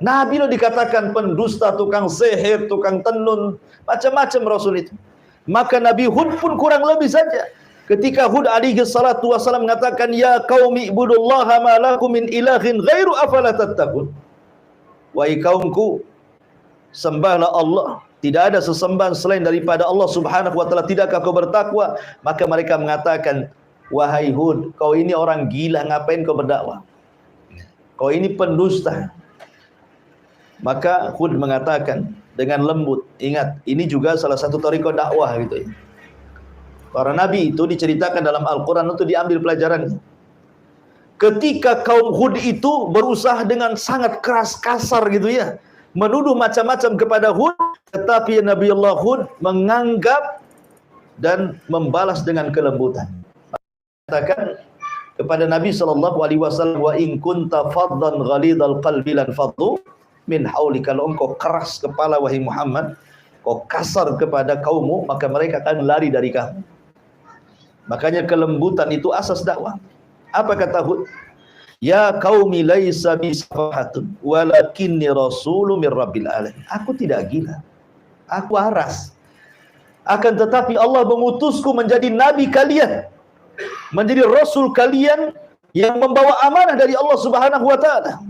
Nabi lo dikatakan pendusta, tukang sihir, tukang tenun, macam-macam Rasul itu. Maka Nabi Hud pun kurang lebih saja. Ketika Hud alaihi salatu wasallam mengatakan, ya qaumi ibudullaha ma lakum min ilahin ghairu afala tattaqun. Wahai kaumku, sembahlah Allah, tidak ada sesembahan selain daripada Allah Subhanahu wa taala, tidakkah kau bertakwa? Maka mereka mengatakan, wahai Hud, kau ini orang gila, ngapain kau berdakwah? Kau ini pendusta. Maka Hud mengatakan dengan lembut, ingat, ini juga salah satu thariqah dakwah gitu ya. Para nabi itu diceritakan dalam Al-Quran untuk diambil pelajaran. Ketika kaum Hud itu berusaha dengan sangat keras, kasar gitu ya, menuduh macam-macam kepada Hud, tetapi Nabi Allah Hud menganggap dan membalas dengan kelembutan. Katakan kepada Nabi SAW, wa in kunta faddan ghalidhal qalbi lan faddu min hauli. Kalau engkau keras kepala wahai Muhammad, kau kasar kepada kaummu, maka mereka akan lari dari kamu. Makanya kelembutan itu asas dakwah. Apa kata Hud? Ya qaumi laisa bisafahatun walakinni rasulun mir rabbil alamin. Aku tidak gila, aku waras. Akan tetapi Allah mengutusku menjadi nabi kalian, menjadi rasul kalian yang membawa amanah dari Allah Subhanahu wa taala.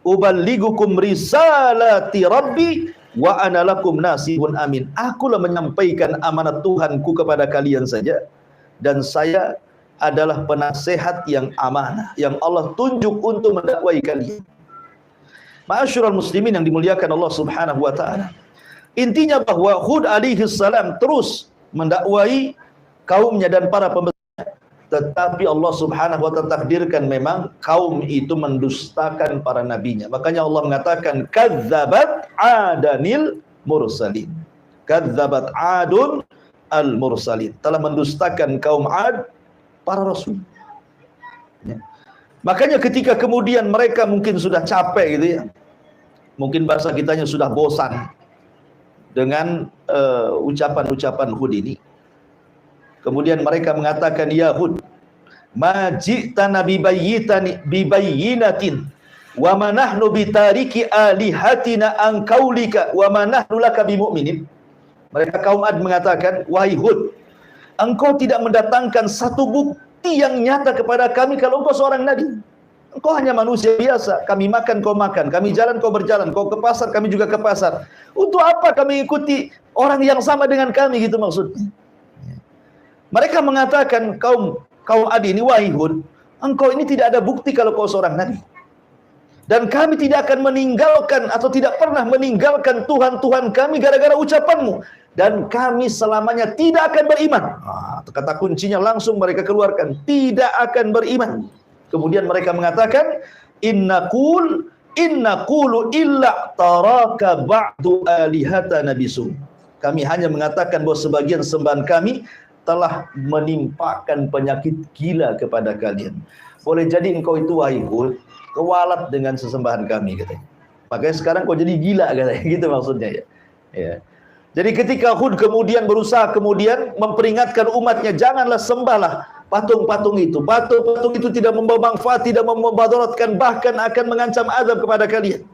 Uballigukum risalati rabbi wa ana lakum nasihun amin. Akulah menyampaikan amanat Tuhanku kepada kalian saja, dan saya adalah penasehat yang amanah yang Allah tunjuk untuk mendakwai kalian. Ma'asyiral muslimin yang dimuliakan Allah Subhanahu wa taala. Intinya bahwa Hud alaihi salam terus mendakwai kaumnya dan para pembesar, tetapi Allah Subhanahu wa taala takdirkan memang kaum itu mendustakan para nabinya. Makanya Allah mengatakan kadzabat adanil mursalin. Kadzabat adun al mursalin. Telah mendustakan kaum Ad para rasul. Ya. Makanya ketika kemudian mereka mungkin sudah capek gitu ya. Mungkin bahasa kitanya sudah bosan dengan ucapan-ucapan Hud ini. Kemudian mereka mengatakan, ya Hud, ma ji'tana bibayyinatin wa ma nahnu bitariki alihatina an qaulika wa ma nahnu laka bimu'minin. Mereka kaum Ad mengatakan, wahai Hud, engkau tidak mendatangkan satu bukti yang nyata kepada kami kalau engkau seorang nabi. Engkau hanya manusia biasa. Kami makan, kau makan. Kami jalan, kau berjalan. Kau ke pasar, kami juga ke pasar. Untuk apa kami ikuti orang yang sama dengan kami, gitu maksudnya. Mereka mengatakan kaum Ad ini, wahai Hud, engkau ini tidak ada bukti kalau kau seorang nabi. Dan kami tidak akan meninggalkan atau tidak pernah meninggalkan Tuhan-Tuhan kami gara-gara ucapanmu. Dan kami selamanya tidak akan beriman. Kata kuncinya langsung mereka keluarkan, tidak akan beriman. Kemudian mereka mengatakan, innaqul inna qulu illa taraka ba'du alihatana bisu. Kami hanya mengatakan bahwa sebagian sembahan kami telah menimpakan penyakit gila kepada kalian. Boleh jadi engkau itu wahai Hud kewalat dengan sesembahan kami katanya. Makanya sekarang kau jadi gila katanya. Gitu maksudnya ya. Ya. Jadi ketika Hud kemudian berusaha kemudian memperingatkan umatnya, janganlah sembahlah patung-patung itu. Patung-patung itu tidak membawa manfaat, tidak memudaratkan, bahkan akan mengancam azab kepada kalian.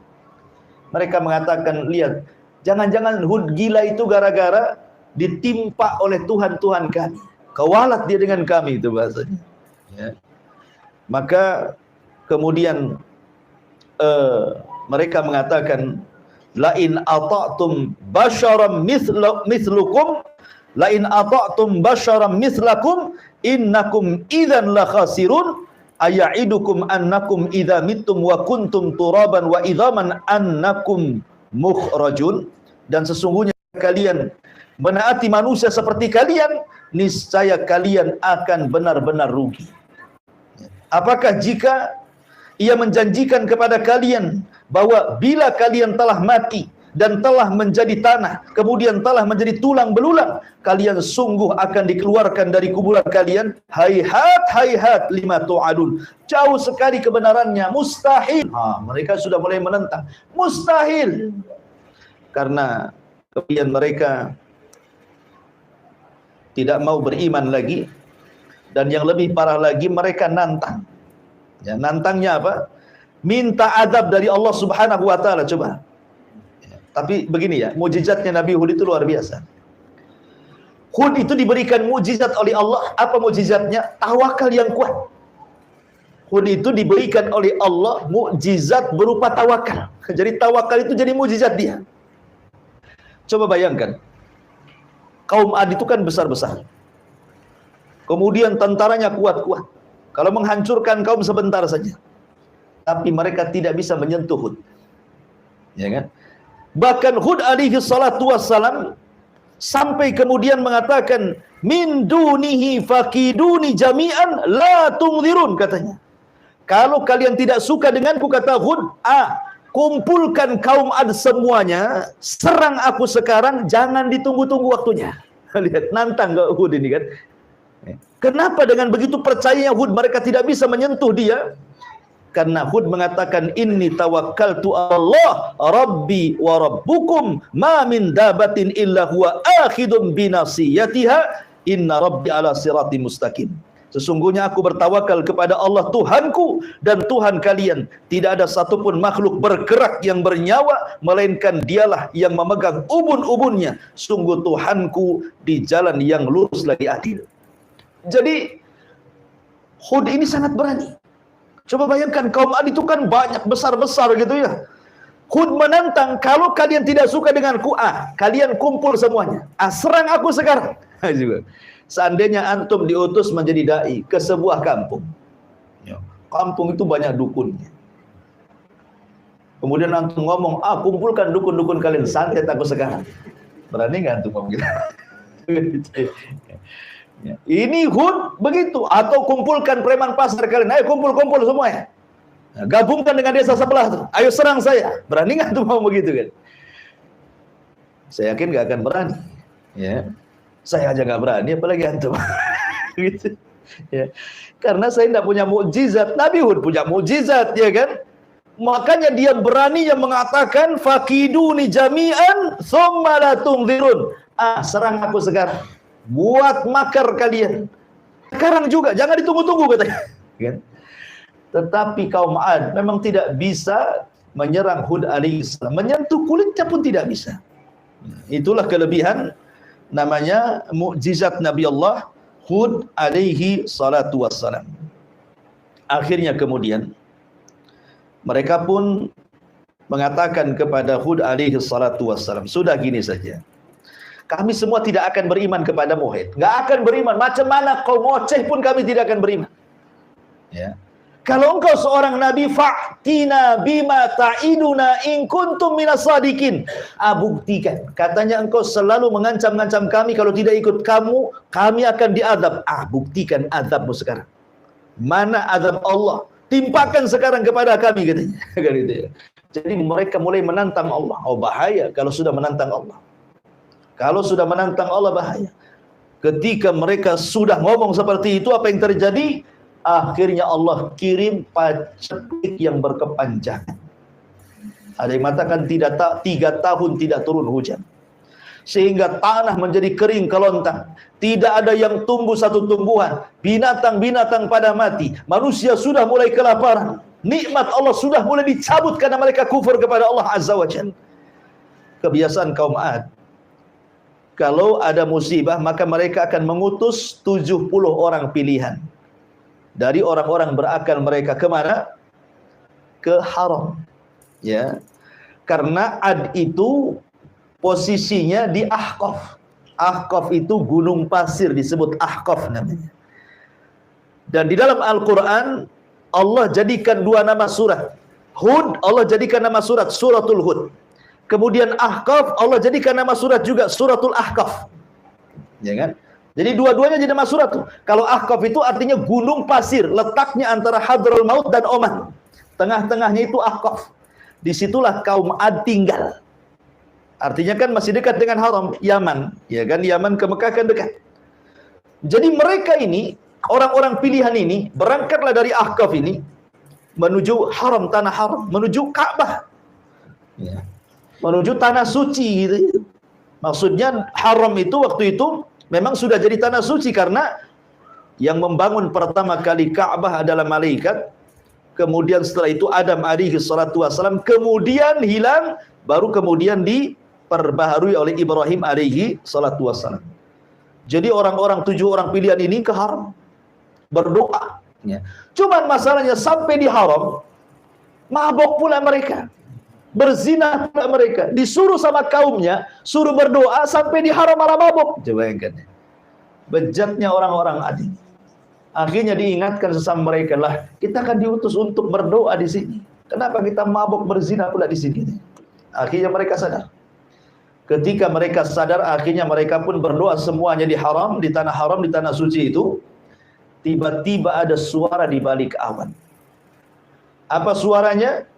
Mereka mengatakan, lihat, jangan-jangan Hud gila itu gara-gara ditimpa oleh Tuhan-Tuhan kami. Kewalat dia dengan kami, itu bahasanya. Ya. Maka kemudian mereka mengatakan, lain ata'tum basyaram mithlukum, lain ata'tum basyaram mithlakum innakum idzan la khasirun aya'idukum annakum idza mittum wa kuntum turaban wa idzaman annakum mukhrajun. Dan sesungguhnya kalian menaati manusia seperti kalian, niscaya kalian akan benar-benar rugi. Apakah jika ia menjanjikan kepada kalian bahwa bila kalian telah mati dan telah menjadi tanah, kemudian telah menjadi tulang belulang, kalian sungguh akan dikeluarkan dari kuburan kalian? Hayhat, hayhat lima tu'adun. Jauh sekali kebenarannya, mustahil. Mereka sudah mulai menentang, mustahil. Karena kemudian mereka tidak mau beriman lagi. Dan yang lebih parah lagi, mereka nantang. Ya, nantangnya apa? Minta azab dari Allah Subhanahu wa taala. Coba. Ya, tapi begini ya, mukjizatnya Nabi Hud itu luar biasa. Hud itu diberikan mukjizat oleh Allah. Apa mukjizatnya? Tawakal yang kuat. Hud itu diberikan oleh Allah mukjizat berupa tawakal. Jadi tawakal itu jadi mukjizat dia. Coba bayangkan. Kaum Ad itu kan besar-besar. Kemudian tentaranya kuat-kuat. Kalau menghancurkan kaum sebentar saja. Tapi mereka tidak bisa menyentuh Hud. Ya kan? Bahkan Hud alaihi salatu wassalam sampai kemudian mengatakan, min dunihi fakiduni jami'an la tungzirun, katanya. Kalau kalian tidak suka denganku, kata Hud, kumpulkan kaum Ad semuanya, serang aku sekarang, jangan ditunggu-tunggu waktunya. Lihat, nantang ke Hud ini kan. Kenapa dengan begitu percayanya Hud mereka tidak bisa menyentuh dia? Karena Hud mengatakan, inni tawakkaltu Allah rabbi wa rabbukum ma min dabatin illa huwa akhidun binasiyatiha inna rabbi ala sirati mustaqim. Sesungguhnya aku bertawakal kepada Allah Tuhanku dan Tuhan kalian. Tidak ada satupun makhluk bergerak yang bernyawa, melainkan dialah yang memegang ubun-ubunnya. Sungguh Tuhanku di jalan yang lurus lagi adil. Jadi Hud ini sangat berani. Coba bayangkan, kaum Ad itu kan banyak, besar-besar gitu ya. Hud menantang, kalau kalian tidak suka denganku, kalian kumpul semuanya. Serang aku sekarang. Juga. Seandainya antum diutus menjadi dai ke sebuah kampung. Kampung itu banyak dukunnya. Kemudian antum ngomong, kumpulkan dukun-dukun kalian, santet aku sekarang. Berani nggak antum ngomong gitu? Ya. Ini Hud begitu. Atau kumpulkan preman pasar kalian, ayo kumpul-kumpul semuanya. Nah, gabungkan dengan desa sebelah tuh, ayo serang saya. Berani nggak tuh mau begitu kan? Saya yakin nggak akan berani. Ya, saya aja nggak berani, apalagi antum. Gitu. Ya. Karena saya tidak punya mukjizat. Nabi Hud punya mukjizat, ya kan? Makanya dia berani yang mengatakan, fakiduni jami'an tsumma la tungzirun. Serang aku sekarang. Buat makar kalian. Sekarang juga, jangan ditunggu-tunggu katanya. Kan? Tetapi kaum Ad memang tidak bisa menyerang Hud alaihissalam. Menyentuh kulitnya pun tidak bisa. Itulah kelebihan namanya mukjizat Nabi Allah Hud alaihi salatu wassalam. Akhirnya kemudian mereka pun mengatakan kepada Hud alaihi salatu wassalam, sudah gini saja. Kami semua tidak akan beriman kepada Muhammad. Nggak akan beriman. Macam mana kau ngoceh pun kami tidak akan beriman. Ya. Kalau engkau seorang nabi, fa'tina bima ta'iduna in kuntum minas sadiqin. Buktikan. Katanya engkau selalu mengancam-ngancam kami, kalau tidak ikut kami akan diazab. Buktikan azabmu sekarang. Mana azab Allah? Timpakan sekarang kepada kami, katanya. Kan gitu ya. Jadi mereka mulai menantang Allah. Oh, bahaya kalau sudah menantang Allah. Kalau sudah menantang Allah, bahaya. Ketika mereka sudah ngomong seperti itu, apa yang terjadi? Akhirnya Allah kirim paceklik yang berkepanjangan. Ada yang mengatakan 3 tahun tidak turun hujan, sehingga tanah menjadi kering kelontang. Tidak ada yang tumbuh satu tumbuhan. Binatang-binatang pada mati. Manusia sudah mulai kelaparan. Nikmat Allah sudah mulai dicabut karena mereka kufur kepada Allah Azza wa Jalla. Kebiasaan kaum Ad, kalau ada musibah maka mereka akan mengutus 70 orang pilihan dari orang-orang berakal mereka. Kemana? Ke haram. Ya, karena Ad itu posisinya di Ahqaf. Ahqaf itu gunung pasir, disebut Ahqaf namanya. Dan di dalam Al-Quran Allah jadikan 2 nama surat. Hud Allah jadikan nama surat, suratul Hud. Kemudian Ahqaf Allah jadikan nama surat juga, suratul Ahqaf. Ya kan? Jadi dua-duanya jadi nama surat tuh. Kalau Ahqaf itu artinya gunung pasir, letaknya antara Hadraul Maut dan Oman. Tengah-tengahnya itu Ahqaf. Disitulah kaum Ad tinggal. Artinya kan masih dekat dengan haram, Yaman. Ya kan, Yaman ke Mekah kan dekat. Jadi mereka ini, orang-orang pilihan ini, berangkatlah dari Ahqaf ini, menuju haram, tanah haram, menuju Ka'bah. Ya. Menuju tanah suci gitu. Maksudnya haram itu waktu itu memang sudah jadi tanah suci, karena yang membangun pertama kali Ka'bah adalah malaikat. Kemudian setelah itu Adam alaihi salatu wassalam, kemudian hilang, baru kemudian diperbaharui oleh Ibrahim alaihi salatu wassalam. Jadi orang-orang 7 orang pilihan ini ke haram, berdoa. Ya. Cuman masalahnya sampai di haram, mabok pula mereka, berzina pula mereka, disuruh sama kaumnya, suruh berdoa, sampai di haram malah mabok. Coba bayangkan, bejatnya orang-orang Adi. Akhirnya diingatkan sesama mereka, lah kita kan diutus untuk berdoa di sini. Kenapa kita mabok berzina pula di sini? Akhirnya mereka sadar. Ketika mereka sadar, akhirnya mereka pun berdoa semuanya di haram, di tanah haram, di tanah suci itu. Tiba-tiba ada suara di balik awan. Apa suaranya?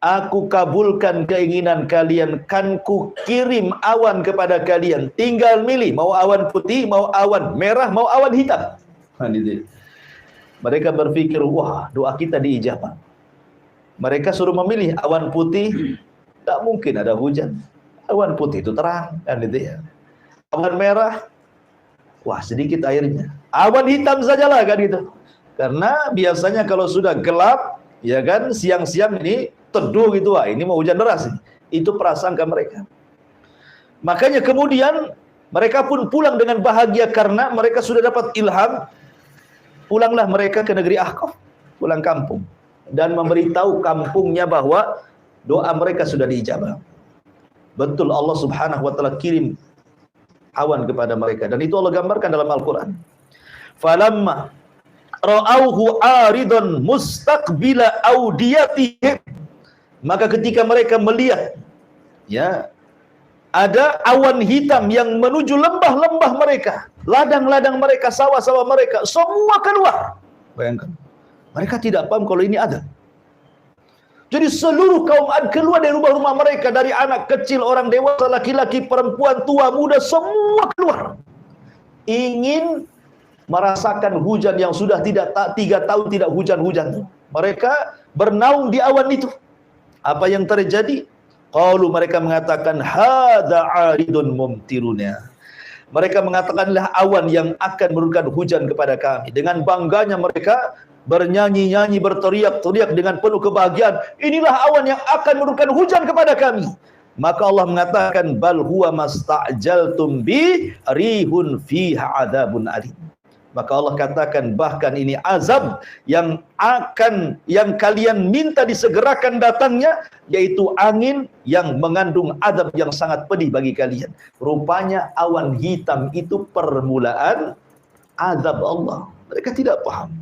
Aku kabulkan keinginan kalian, kan ku kirim awan kepada kalian. Tinggal milih, mau awan putih, mau awan merah, mau awan hitam. Mereka berpikir, wah, doa kita diijabah. Mereka suruh memilih awan putih, tak mungkin ada hujan. Awan putih itu terang, kan gitu ya. Awan merah, wah sedikit airnya. Awan hitam sajalah, kan gitu. Karena biasanya kalau sudah gelap, ya kan, siang-siang ini teduh gitu, wah ini mau hujan deras ini. Itu prasangka mereka. Makanya kemudian mereka pun pulang dengan bahagia karena mereka sudah dapat ilham. Pulanglah mereka ke negeri Ahqaf, pulang kampung, dan memberitahu kampungnya bahwa doa mereka sudah diijabah. Betul, Allah Subhanahu wa taala kirim awan kepada mereka, dan itu Allah gambarkan dalam Al-Qur'an. Falamma ra'auhu aridan mustaqbila audiyatihim, maka ketika mereka melihat, ya, ada awan hitam yang menuju lembah-lembah mereka, ladang-ladang mereka, sawah-sawah mereka, semua keluar. Bayangkan, mereka tidak paham kalau ini ada. Jadi seluruh kaum Ad keluar dari rumah-rumah mereka, dari anak kecil, orang dewasa, laki-laki, perempuan, tua, muda, semua keluar. Ingin merasakan hujan yang sudah 3 tahun tidak hujan-hujan. Mereka bernaung di awan itu. Apa yang terjadi? Qalu, mereka mengatakan, hadza 'aridun mumtiruna. Mereka mengatakanlah awan yang akan menurunkan hujan kepada kami. Dengan bangganya mereka bernyanyi-nyanyi, berteriak-teriak dengan penuh kebahagiaan. Inilah awan yang akan menurunkan hujan kepada kami. Maka Allah mengatakan, bal huwa masta'jaltum bi rihun fiha adzabun alim. Maka Allah katakan, bahkan ini azab yang kalian minta disegerakan datangnya, yaitu angin yang mengandung azab yang sangat pedih bagi kalian. Rupanya awan hitam itu permulaan azab Allah. Mereka tidak paham.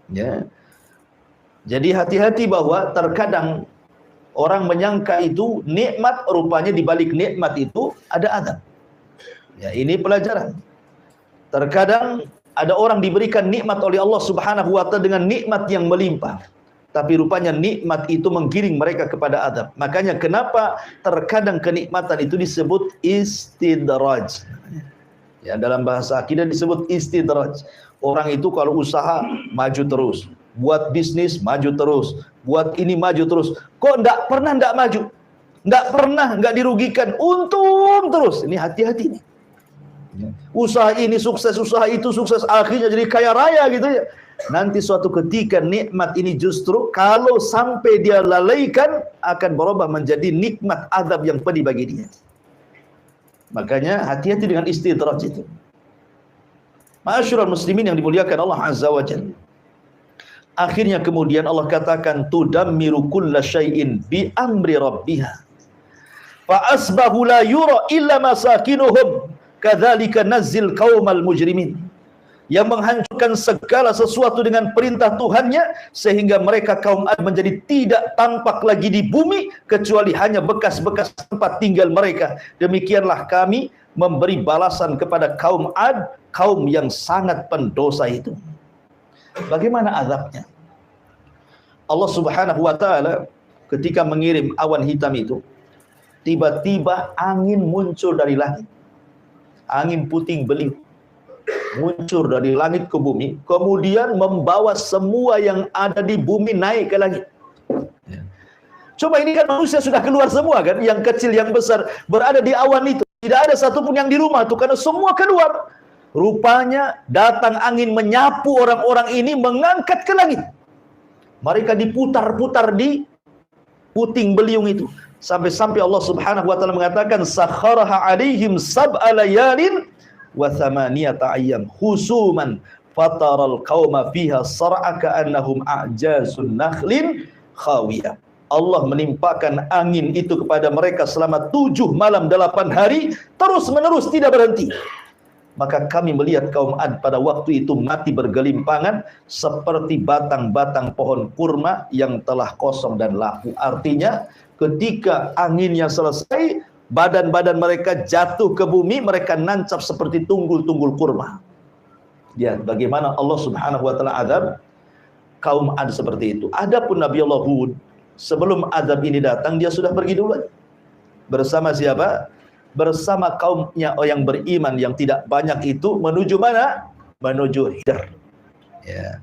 Ya. Jadi hati-hati bahwa terkadang orang menyangka itu nikmat, rupanya di balik nikmat itu ada azab. Ya, ini pelajaran. Terkadang Ada orang diberikan nikmat oleh Allah Subhanahu wa ta'ala dengan nikmat yang melimpah, tapi rupanya nikmat itu menggiring mereka kepada azab. Makanya kenapa terkadang kenikmatan itu disebut istidraj. Ya, dalam bahasa akidah disebut istidraj. Orang itu kalau usaha maju terus, buat bisnis maju terus, buat ini maju terus. Kok enggak pernah enggak maju? Enggak pernah enggak dirugikan, untung terus. Ini hati-hati nih. Usaha ini sukses, usaha itu sukses, akhirnya jadi kaya raya gitu ya. Nanti suatu ketika nikmat ini justru kalau sampai dia lalaikan akan berubah menjadi nikmat azab yang pedih bagi dia. Makanya hati-hati dengan istidraj itu. Ma'asyiral muslimin yang dimuliakan Allah Azza wa Jalla. Akhirnya kemudian Allah katakan tudammiru kulla syai'in bi amri rabbiha. Fa asbahu la yura illa masakinuhum. Kadzalika nazzil qaumal mujrimin. Yang menghancurkan segala sesuatu dengan perintah Tuhannya, sehingga mereka kaum Ad menjadi tidak tampak lagi di bumi kecuali hanya bekas-bekas tempat tinggal mereka. Demikianlah kami memberi balasan kepada kaum Ad, kaum yang sangat pendosa itu. Bagaimana azabnya? Allah Subhanahu wa ta'ala ketika mengirim awan hitam itu, tiba-tiba angin muncul dari langit. Angin puting beliung muncul dari langit ke bumi, kemudian membawa semua yang ada di bumi naik ke langit. Coba ini kan manusia sudah keluar semua kan, yang kecil yang besar berada di awan itu, tidak ada satupun yang di rumah tuh karena semua keluar. Rupanya datang angin menyapu orang-orang ini, mengangkat ke langit. Mereka diputar-putar di puting beliung itu, sampai-sampai Allah Subhanahu wa ta'ala mengatakan sakharaha alaihim sab'a layalin wa thamaniyata ayyam husuman fataral qauma fiha sar'a ka'annahum a'jazun nakhlin khawiyah. Allah menimpakan angin itu kepada mereka selama 7 malam 8 hari terus menerus tidak berhenti. Maka kami melihat kaum Ad pada waktu itu mati bergelimpangan seperti batang-batang pohon kurma yang telah kosong dan laku. Artinya ketika anginnya selesai, badan-badan mereka jatuh ke bumi, mereka nancap seperti tunggul-tunggul kurma. Ya, bagaimana Allah Subhanahu wa ta'ala azab kaum Ad seperti itu. Adapun Nabi Allah Hud, sebelum azab ini datang, dia sudah pergi duluan. Bersama siapa? Bersama kaumnya yang beriman yang tidak banyak itu, menuju mana? Menuju Hijr. Ya.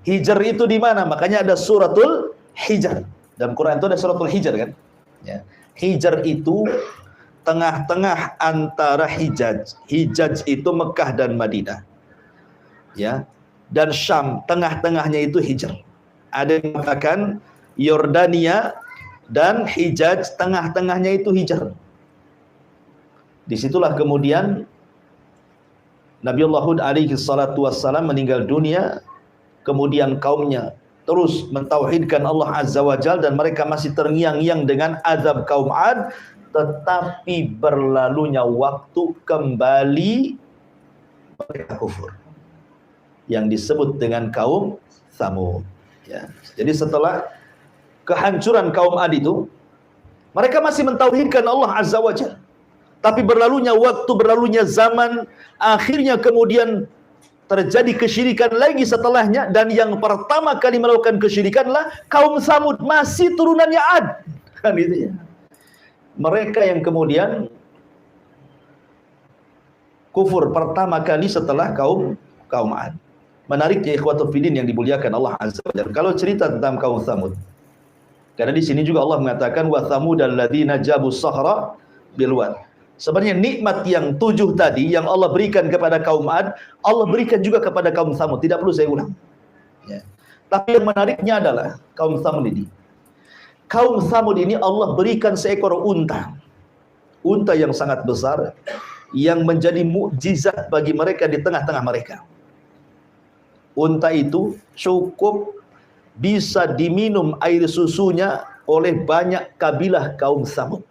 Hijr itu di mana? Makanya ada suratul Hijr. Dalam Quran itu ada suratul Hijr kan? Ya. Hijr itu tengah-tengah antara Hijaz. Hijaz itu Mekah dan Madinah. Ya. Dan Syam, tengah-tengahnya itu Hijr. Ada yang mengatakan Yordania dan Hijaz, tengah-tengahnya itu Hijr. Disitulah kemudian Nabi Allah Hud alaihi salatu wassalam meninggal dunia. Kemudian kaumnya terus mentauhidkan Allah Azza wa Jalla dan mereka masih terngiang-ngiang dengan azab kaum Ad. Tetapi berlalunya waktu kembali mereka kufur, yang disebut dengan kaum Tsamud. Ya. Jadi setelah kehancuran kaum Ad itu, mereka masih mentauhidkan Allah Azza wa Jalla. Tapi berlalunya waktu, berlalunya zaman, akhirnya kemudian terjadi kesyirikan lagi setelahnya. Dan yang pertama kali melakukan kesyirikanlah kaum Tsamud, masih turunannya Ad. Kan gitu ya. Mereka yang kemudian kufur pertama kali setelah kaum Ad. Menariknya ikhwatul fiddin yang dimuliakan Allah Azza wa Jalla, kalau cerita tentang kaum Tsamud, karena di sini juga Allah mengatakan wa tsamud alladzina jabu sahra bil wad. Sebenarnya nikmat yang 7 tadi yang Allah berikan kepada kaum Ad, Allah berikan juga kepada kaum Tsamud. Tidak perlu saya ulang. Ya. Tapi yang menariknya adalah kaum Tsamud ini. Kaum Tsamud ini Allah berikan seekor unta. Unta yang sangat besar, yang menjadi mukjizat bagi mereka di tengah-tengah mereka. Unta itu cukup bisa diminum air susunya oleh banyak kabilah kaum Tsamud.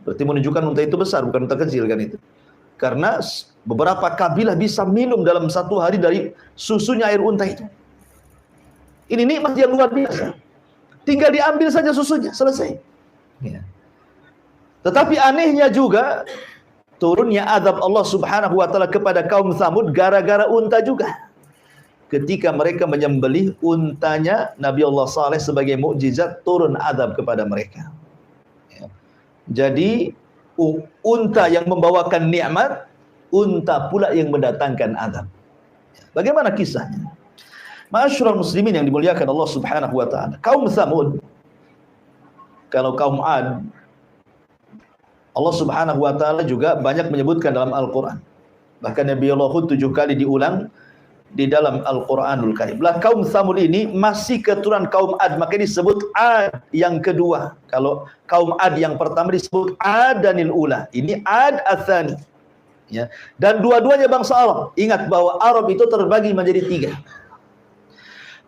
Berarti menunjukkan unta itu besar, bukan unta kecil kan itu. Karena beberapa kabilah bisa minum dalam 1 hari dari susunya air unta itu. Ini nikmat yang luar biasa. Tinggal diambil saja susunya, selesai. Ya. Tetapi anehnya juga, turunnya azab Allah Subhanahu wa taala kepada kaum Tsamud gara-gara unta juga. Ketika mereka menyembelih untanya Nabi Allah Saleh sebagai mukjizat, turun azab kepada mereka. Ya. Jadi unta yang membawakan nikmat, unta pula yang mendatangkan azab. Bagaimana kisahnya? Ma'asyiral muslimin yang dimuliakan Allah Subhanahu wa taala. Kaum Tsamud, kalau kaum Ad, Allah Subhanahu wa taala juga banyak menyebutkan dalam Al-Qur'an. Bahkan Nabi Allah Hud 7 kali diulang di dalam Al-Qur'anul Karim. Lah kaum Tsamud ini masih keturunan kaum Ad, maka disebut Ad yang kedua. Kalau kaum Ad yang pertama disebut Adanil ula. Ini Ad ats-tsani. Ya. Dan dua-duanya bangsa Arab. Ingat bahwa Arab itu terbagi menjadi 3.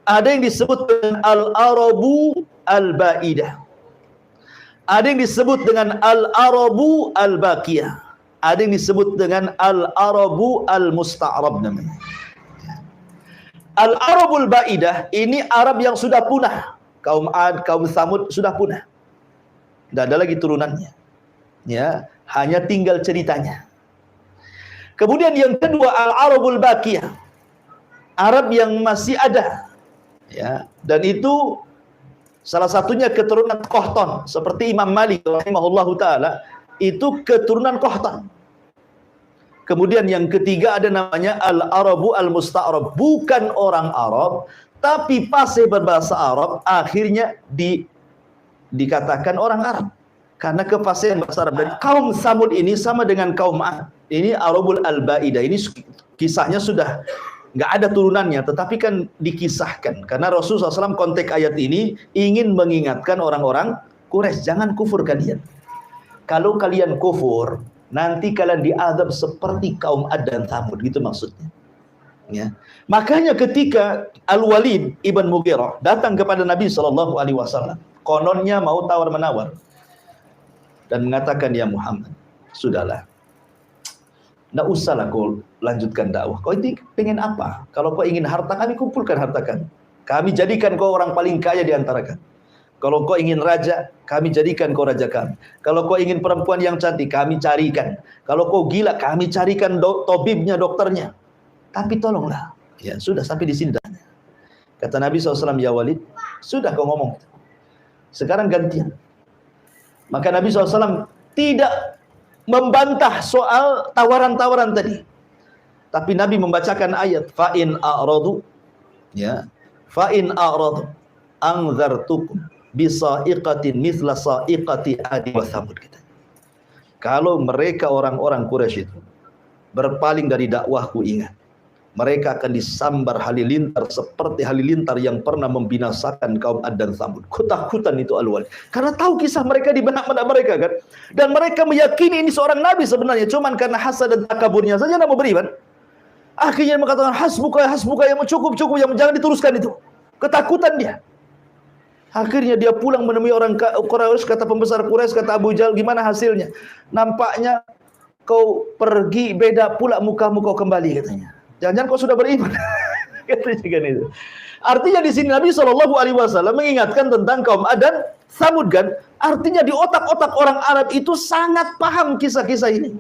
Ada yang disebut dengan Al-Arabu Al-Ba'idah. Ada yang disebut dengan Al-Arabu Al-Baqiyah. Ada yang disebut dengan Al-Arabu Al-Musta'rab namanya. Al-Arabul Ba'idah ini Arab yang sudah punah. Kaum Ad, kaum Tsamud sudah punah. Tidak ada lagi turunannya. Ya, hanya tinggal ceritanya. Kemudian yang kedua Al-Arabul Baqiyah. Arab yang masih ada. Ya, dan itu salah satunya keturunan Qahtan, seperti Imam Malik rahimahullahu taala itu keturunan Qahtan. Kemudian yang ketiga ada namanya Al-Arabu Al-Musta'rab, bukan orang Arab tapi fasih berbahasa Arab, akhirnya dikatakan orang Arab karena kefasihan bahasa Arab. Dan kaum Tsamud ini sama dengan kaum Ad. Ini Arabul Al-Ba'idah. Ini kisahnya sudah nggak ada turunannya, tetapi kan dikisahkan karena Rasulullah SAW konteks ayat ini ingin mengingatkan orang-orang Quraisy, jangan kufur kalian. Kalau kalian kufur, nanti kalian diazab seperti kaum Ad dan Tsamud, gitu maksudnya. Ya. Makanya ketika Al-Walid ibn Mughirah datang kepada Nabi SAW, kononnya mau tawar-menawar dan mengatakan, ya Muhammad, sudahlah. Nggak usahlah kau lanjutkan dakwah. Kau ini pengen apa? Kalau kau ingin harta, kami kumpulkan harta kami. Kami jadikan kau orang paling kaya di antara kami. Kalau kau ingin raja, kami jadikan kau raja kami. Kalau kau ingin perempuan yang cantik, kami carikan. Kalau kau gila, kami carikan tabibnya, dokternya. Tapi tolonglah. Ya sudah, sampai di sini. Kata Nabi SAW, ya Walid, sudah kau ngomong. Sekarang gantian. Maka Nabi SAW tidak membantah soal tawaran-tawaran tadi. Tapi Nabi membacakan ayat fa'in a'radu, ya, fa'in a'radu anzartukum bisa'iqatin mithla sa'iqati adi wa tsamud. Kalau mereka orang-orang Quraisy itu berpaling dari dakwahku, ingat, mereka akan disambar halilintar seperti halilintar yang pernah membinasakan kaum Ad dan Tsamud. Ketakutan itu Al-Walid. Karena tahu kisah mereka di benak-benak mereka kan. Dan mereka meyakini ini seorang nabi sebenarnya. Cuman karena hasad dan takaburnya saja tidak mau beriman. Akhirnya mengatakan hasbuka yang cukup, yang jangan diteruskan itu. Ketakutan dia. Akhirnya dia pulang menemui orang Quraisy, kata pembesar Quraisy, kata Abu Jahal, gimana hasilnya? Nampaknya kau pergi, beda pula mukamu kau kembali, katanya. Jangan-jangan kau sudah beriman. Katanya kan itu. Artinya di sini Nabi SAW mengingatkan tentang kaum Ad dan Tsamud kan. Artinya di otak-otak orang Arab itu sangat paham kisah-kisah ini.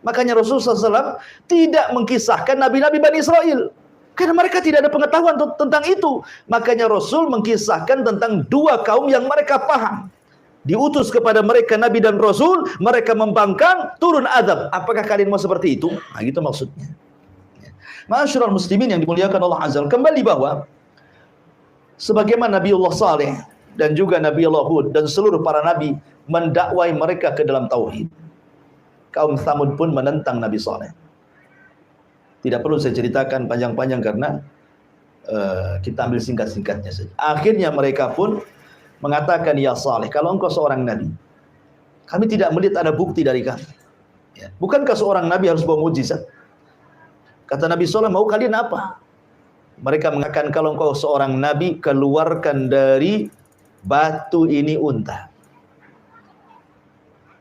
Makanya Rasulullah SAW tidak mengkisahkan Nabi-Nabi Bani Israel. Karena mereka tidak ada pengetahuan tentang itu. Makanya Rasul mengkisahkan tentang dua kaum yang mereka paham. Diutus kepada mereka Nabi dan Rasul, mereka membangkang, turun azab. Apakah kalian mau seperti itu? Nah, gitu maksudnya. Ma'asyiral muslimin yang dimuliakan Allah Azza wa Jalla, kembali bahwa sebagaimana Nabiullah Saleh dan juga Nabiullah Hud dan seluruh para nabi mendakwai mereka ke dalam tauhid, kaum Tsamud pun menentang Nabi Saleh. Tidak perlu saya ceritakan panjang-panjang karena kita ambil singkat-singkatnya saja. Akhirnya mereka pun mengatakan, ya Saleh, kalau engkau seorang nabi, kami tidak melihat ada bukti dari kami. Ya. Bukankah seorang nabi harus bawa mujizat? Kata Nabi SAW, mau kalian apa? Mereka mengatakan, kalau engkau seorang nabi, keluarkan dari batu ini unta.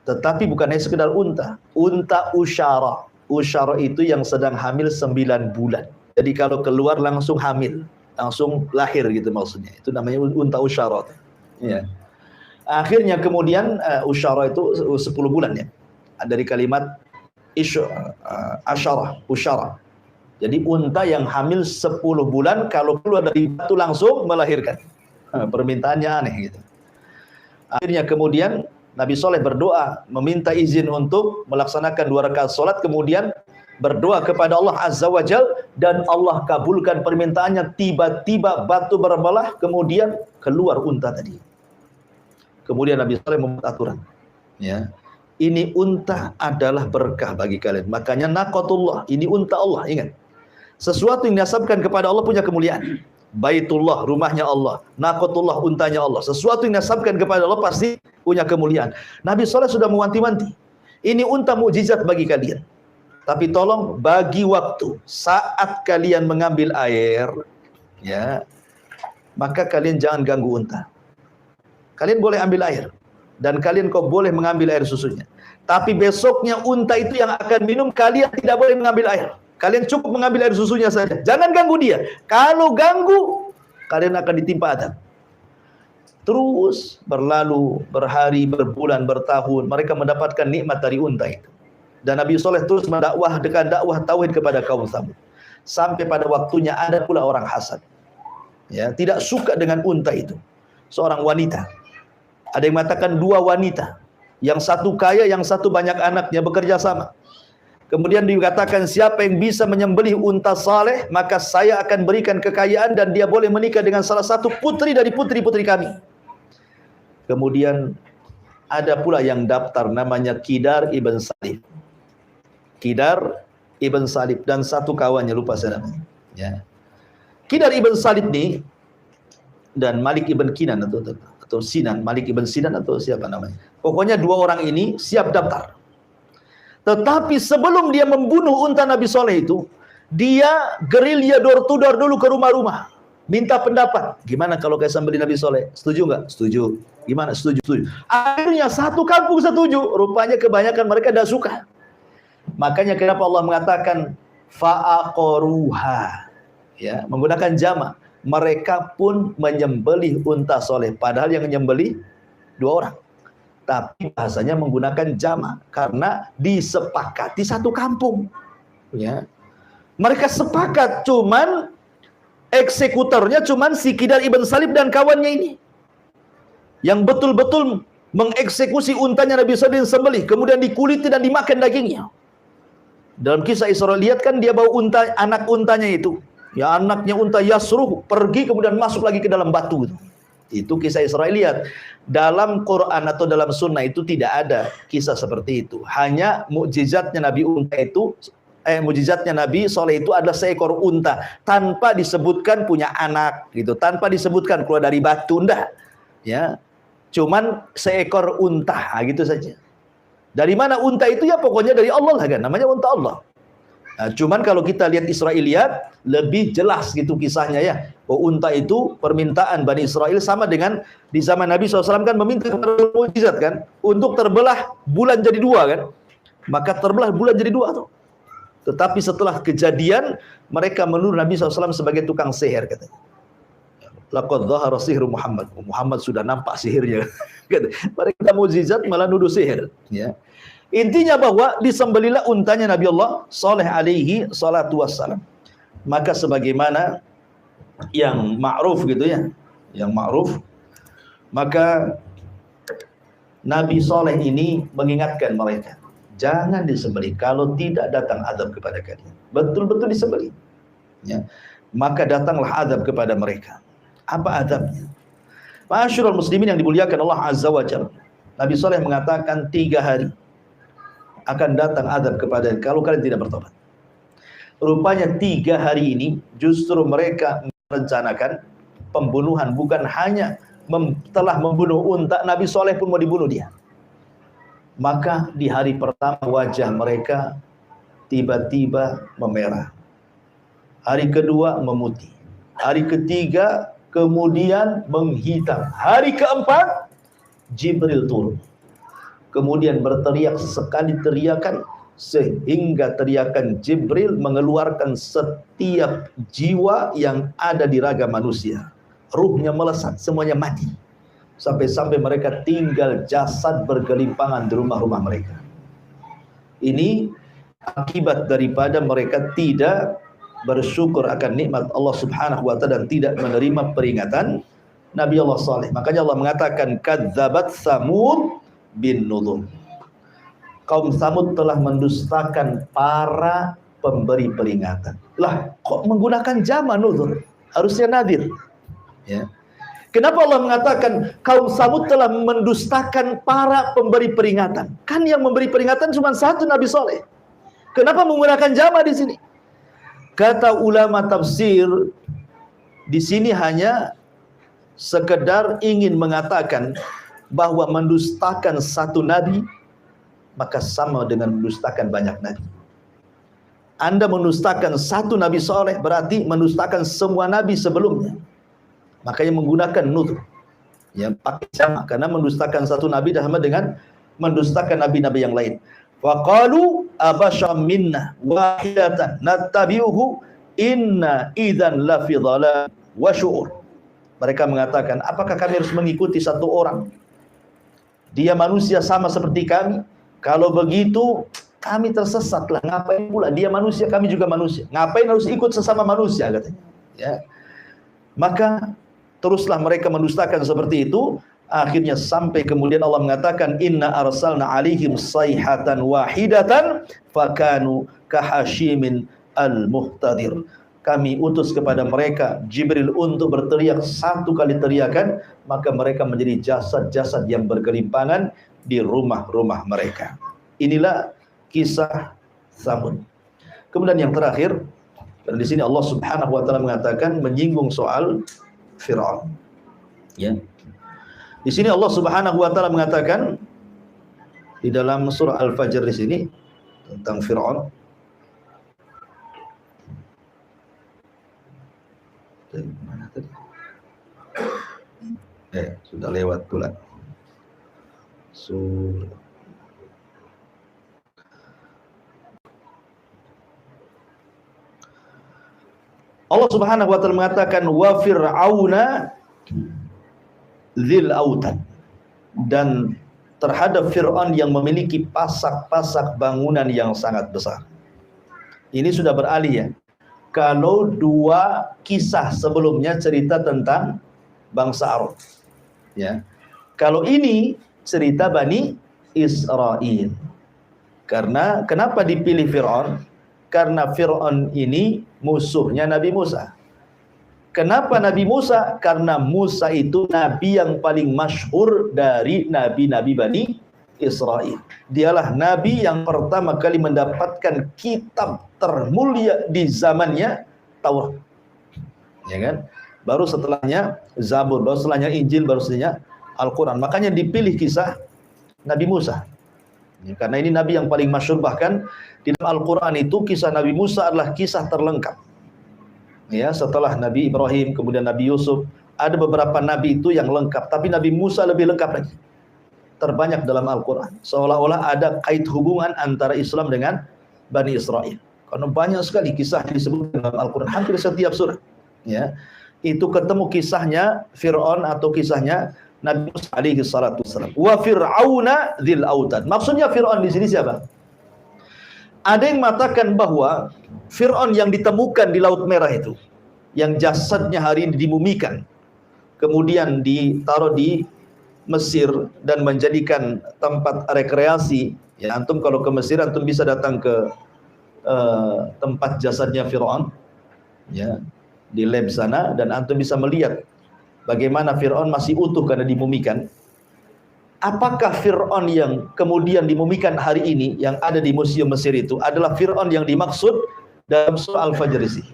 Tetapi bukan hanya sekedar unta. Unta usyara. Usyara itu yang sedang hamil 9 bulan. Jadi kalau keluar langsung hamil. Langsung lahir gitu maksudnya. Itu namanya unta usyara. Ya. Akhirnya kemudian usyara itu 10 bulan ya. Dari kalimat usyarah. Jadi unta yang hamil 10 bulan kalau keluar dari batu langsung melahirkan. Permintaannya aneh gitu. Akhirnya kemudian Nabi Soleh berdoa, meminta izin untuk melaksanakan 2 rakaat salat, kemudian berdoa kepada Allah Azza wa Jal, dan Allah kabulkan permintaannya. Tiba-tiba batu berbelah, kemudian keluar unta tadi. Kemudian Nabi Soleh membuat aturan, ya, ini unta adalah berkah bagi kalian. Makanya naqatullah, ini unta Allah, ingat. Sesuatu yang dinasabkan kepada Allah punya kemuliaan. Baitullah, rumahnya Allah. Naqatullah, untanya Allah. Sesuatu yang dinasabkan kepada Allah pasti punya kemuliaan. Nabi Soleh sudah mewanti-wanti, ini unta mukjizat bagi kalian. Tapi tolong bagi waktu. Saat kalian mengambil air, ya, maka kalian jangan ganggu unta. Kalian boleh ambil air, dan kalian kok boleh mengambil air susunya. Tapi besoknya unta itu yang akan minum, kalian tidak boleh mengambil air. Kalian cukup mengambil air susunya saja. Jangan ganggu dia. Kalau ganggu, kalian akan ditimpa adab. Terus berlalu, berhari, berbulan, bertahun, mereka mendapatkan nikmat dari unta itu. Dan Nabi Soleh terus mendakwahkan dakwah tauhid kepada kaum Tsamud. Sampai pada waktunya ada pula orang hasad, ya, tidak suka dengan unta itu. Seorang wanita. Ada yang mengatakan 2 wanita. Yang satu kaya, yang satu banyak anaknya, bekerja sama. Kemudian dikatakan, siapa yang bisa menyembelih unta saleh, maka saya akan berikan kekayaan dan dia boleh menikah dengan salah satu putri dari putri-putri kami. Kemudian ada pula yang daftar, namanya Qidar ibn Salib. Qidar ibn Salib dan satu kawannya, lupa saya namanya, ya. Qidar ibn Salib ini dan Malik ibn Kinan atau Sinan, Malik ibn Sinan atau siapa namanya. Pokoknya 2 orang ini siap daftar. Tetapi sebelum dia membunuh unta Nabi Soleh itu, dia gerilya door to door dulu ke rumah-rumah, minta pendapat. Gimana kalau kayak sembelih Nabi Soleh? Setuju nggak? Setuju. Gimana? Setuju. Setuju. Akhirnya satu kampung setuju. Rupanya kebanyakan mereka tidak suka. Makanya kenapa Allah mengatakan fa'aqaruha, ya, menggunakan jama. Mereka pun menyembelih unta Soleh, padahal yang menyembelih 2 orang. Tapi bahasanya menggunakan jama karena disepakati satu kampung, ya. Mereka sepakat, cuman eksekutornya cuman si Qidar ibn Salib dan kawannya ini, yang betul-betul mengeksekusi untanya Nabi Soleh sembelih, kemudian dikuliti dan dimakan dagingnya. Dalam kisah Isra lihat kan dia bawa unta, anak untanya itu, ya, anaknya unta Yasruh pergi kemudian masuk lagi ke dalam batu itu. Itu kisah Isra lihat. Dalam Quran atau dalam sunnah itu tidak ada kisah seperti itu. Hanya mukjizatnya Nabi unta itu, mukjizatnya Nabi Soleh itu adalah seekor unta tanpa disebutkan punya anak gitu, tanpa disebutkan keluar dari batu, enggak, ya. Cuman seekor unta, gitu saja. Dari mana unta itu? Ya pokoknya dari Allah lah kan, namanya unta Allah. Nah, cuman kalau kita lihat Israiliyat lebih jelas gitu kisahnya, ya. Oh, unta itu permintaan Bani Israel sama dengan di zaman Nabi SAW kan meminta mukjizat kan, untuk terbelah bulan jadi 2 kan. Maka terbelah bulan jadi 2 tuh. Tetapi setelah kejadian mereka menuduh Nabi SAW sebagai tukang sihir katanya. Laqad dhahara sihru Muhammad. Muhammad sudah nampak sihirnya. Mereka mukjizat malah nuduh sihir, ya. Intinya bahwa disembelilah untanya Nabi Allah Soleh alaihi salatu wassalam. Maka sebagaimana yang ma'ruf gitu, ya, yang ma'ruf, maka Nabi Soleh ini mengingatkan mereka, jangan disembelih, kalau tidak datang azab kepada kalian. Betul-betul disembelih, ya. Maka datanglah azab kepada mereka. Apa azabnya? Ma'asyiral muslimin yang dimuliakan Allah Azza wa Jalla, Nabi Soleh mengatakan 3 hari akan datang azab kepada kalau kalian tidak bertobat. Rupanya 3 hari ini justru mereka merencanakan pembunuhan. Bukan hanya telah membunuh unta, Nabi Soleh pun mau dibunuh dia. Maka di hari pertama wajah mereka tiba-tiba memerah. Hari kedua memutih. Hari ketiga kemudian menghitam. Hari keempat Jibril turun. Kemudian berteriak sekali teriakan, sehingga teriakan Jibril mengeluarkan setiap jiwa yang ada di raga manusia. Ruhnya melesat, semuanya mati. Sampai-sampai mereka tinggal jasad bergelimpangan di rumah-rumah mereka. Ini akibat daripada mereka tidak bersyukur akan nikmat Allah Subhanahu wa taala dan tidak menerima peringatan Nabi Allah Saleh. Makanya Allah mengatakan kadzabat Samud bin nuzur. Kaum Samud telah mendustakan para pemberi peringatan. Lah, kok menggunakan jama nuzur? Harusnya nadir. Ya. Kenapa Allah mengatakan kaum Samud telah mendustakan para pemberi peringatan? Kan yang memberi peringatan cuma satu, Nabi Saleh. Kenapa menggunakan jama di sini? Kata ulama tafsir, di sini hanya sekedar ingin mengatakan bahwa mendustakan satu nabi maka sama dengan mendustakan banyak nabi. Anda mendustakan satu Nabi Saleh berarti mendustakan semua nabi sebelumnya. Makanya menggunakan nuzur. Ya, pakai jama karena mendustakan satu nabi sama dengan mendustakan nabi-nabi yang lain. Wa qalu abasyam minna wahidatan nattabi'uhu inna idzan la fi dhalal wa syu'ur. Mereka mengatakan, apakah kami harus mengikuti satu orang? Dia manusia sama seperti kami. Kalau begitu kami tersesatlah. Ngapain pula dia manusia, kami juga manusia. Ngapain harus ikut sesama manusia katanya. Ya. Maka teruslah mereka mendustakan seperti itu. Akhirnya sampai kemudian Allah mengatakan inna arsalna alaihim sayhatan wahidatan fakanu kahashimin al-muhtadir. Kami utus kepada mereka Jibril untuk berteriak satu kali teriakan, maka mereka menjadi jasad-jasad yang bergelimpangan di rumah-rumah mereka. Inilah kisah Samud. Kemudian yang terakhir, dan di sini Allah Subhanahu wa taala mengatakan menyinggung soal Firaun. Ya. Di sini Allah Subhanahu wa taala mengatakan di dalam surah Al-Fajr di sini tentang Firaun. Mana tadi? Sudah lewat pula. Allah Subhanahu wa taala mengatakan wa fir'auna dzil autad, dan terhadap Fir'aun yang memiliki pasak-pasak bangunan yang sangat besar. Ini sudah beralih ya. Kalau dua kisah sebelumnya cerita tentang bangsa Arab, ya. Kalau ini cerita Bani Israel. Karena kenapa dipilih Fir'aun? Karena Fir'aun ini musuhnya Nabi Musa. Kenapa Nabi Musa? Karena Musa itu nabi yang paling masyhur dari nabi-nabi Bani Israel. Dialah nabi yang pertama kali mendapatkan kitab termulia di zamannya, Taurat. Ya kan? Baru setelahnya Zabur, baru setelahnya Injil, baru setelahnya Al-Quran. Makanya dipilih kisah Nabi Musa. Ya, karena ini nabi yang paling masyhur, bahkan di dalam Al-Quran itu kisah Nabi Musa adalah kisah terlengkap. Ya, setelah Nabi Ibrahim, kemudian Nabi Yusuf, ada beberapa nabi itu yang lengkap, tapi Nabi Musa lebih lengkap lagi. Terbanyak dalam Al-Quran. Seolah-olah ada kait hubungan antara Islam dengan Bani Israel. Karena banyak sekali kisah yang disebut dalam Al-Quran, hampir setiap surah. Ya, itu ketemu kisahnya Fir'aun atau kisahnya Nabi Musa alaihi salatu wassalam. Wa fir'auna dzil autad. Maksudnya Fir'aun di sini siapa? Ada yang mengatakan bahwa Fir'aun yang ditemukan di Laut Merah itu, yang jasadnya hari ini dimumikan, kemudian ditaruh di Mesir dan menjadikan tempat rekreasi. Ya, antum kalau ke Mesir, antum bisa datang ke tempat jasadnya Fir'aun, ya, di lab sana, dan antum bisa melihat bagaimana Fir'aun masih utuh karena dimumikan. Apakah Fir'aun yang kemudian dimumikan hari ini yang ada di Museum Mesir itu adalah Fir'aun yang dimaksud dalam surah Al-Fajr ini?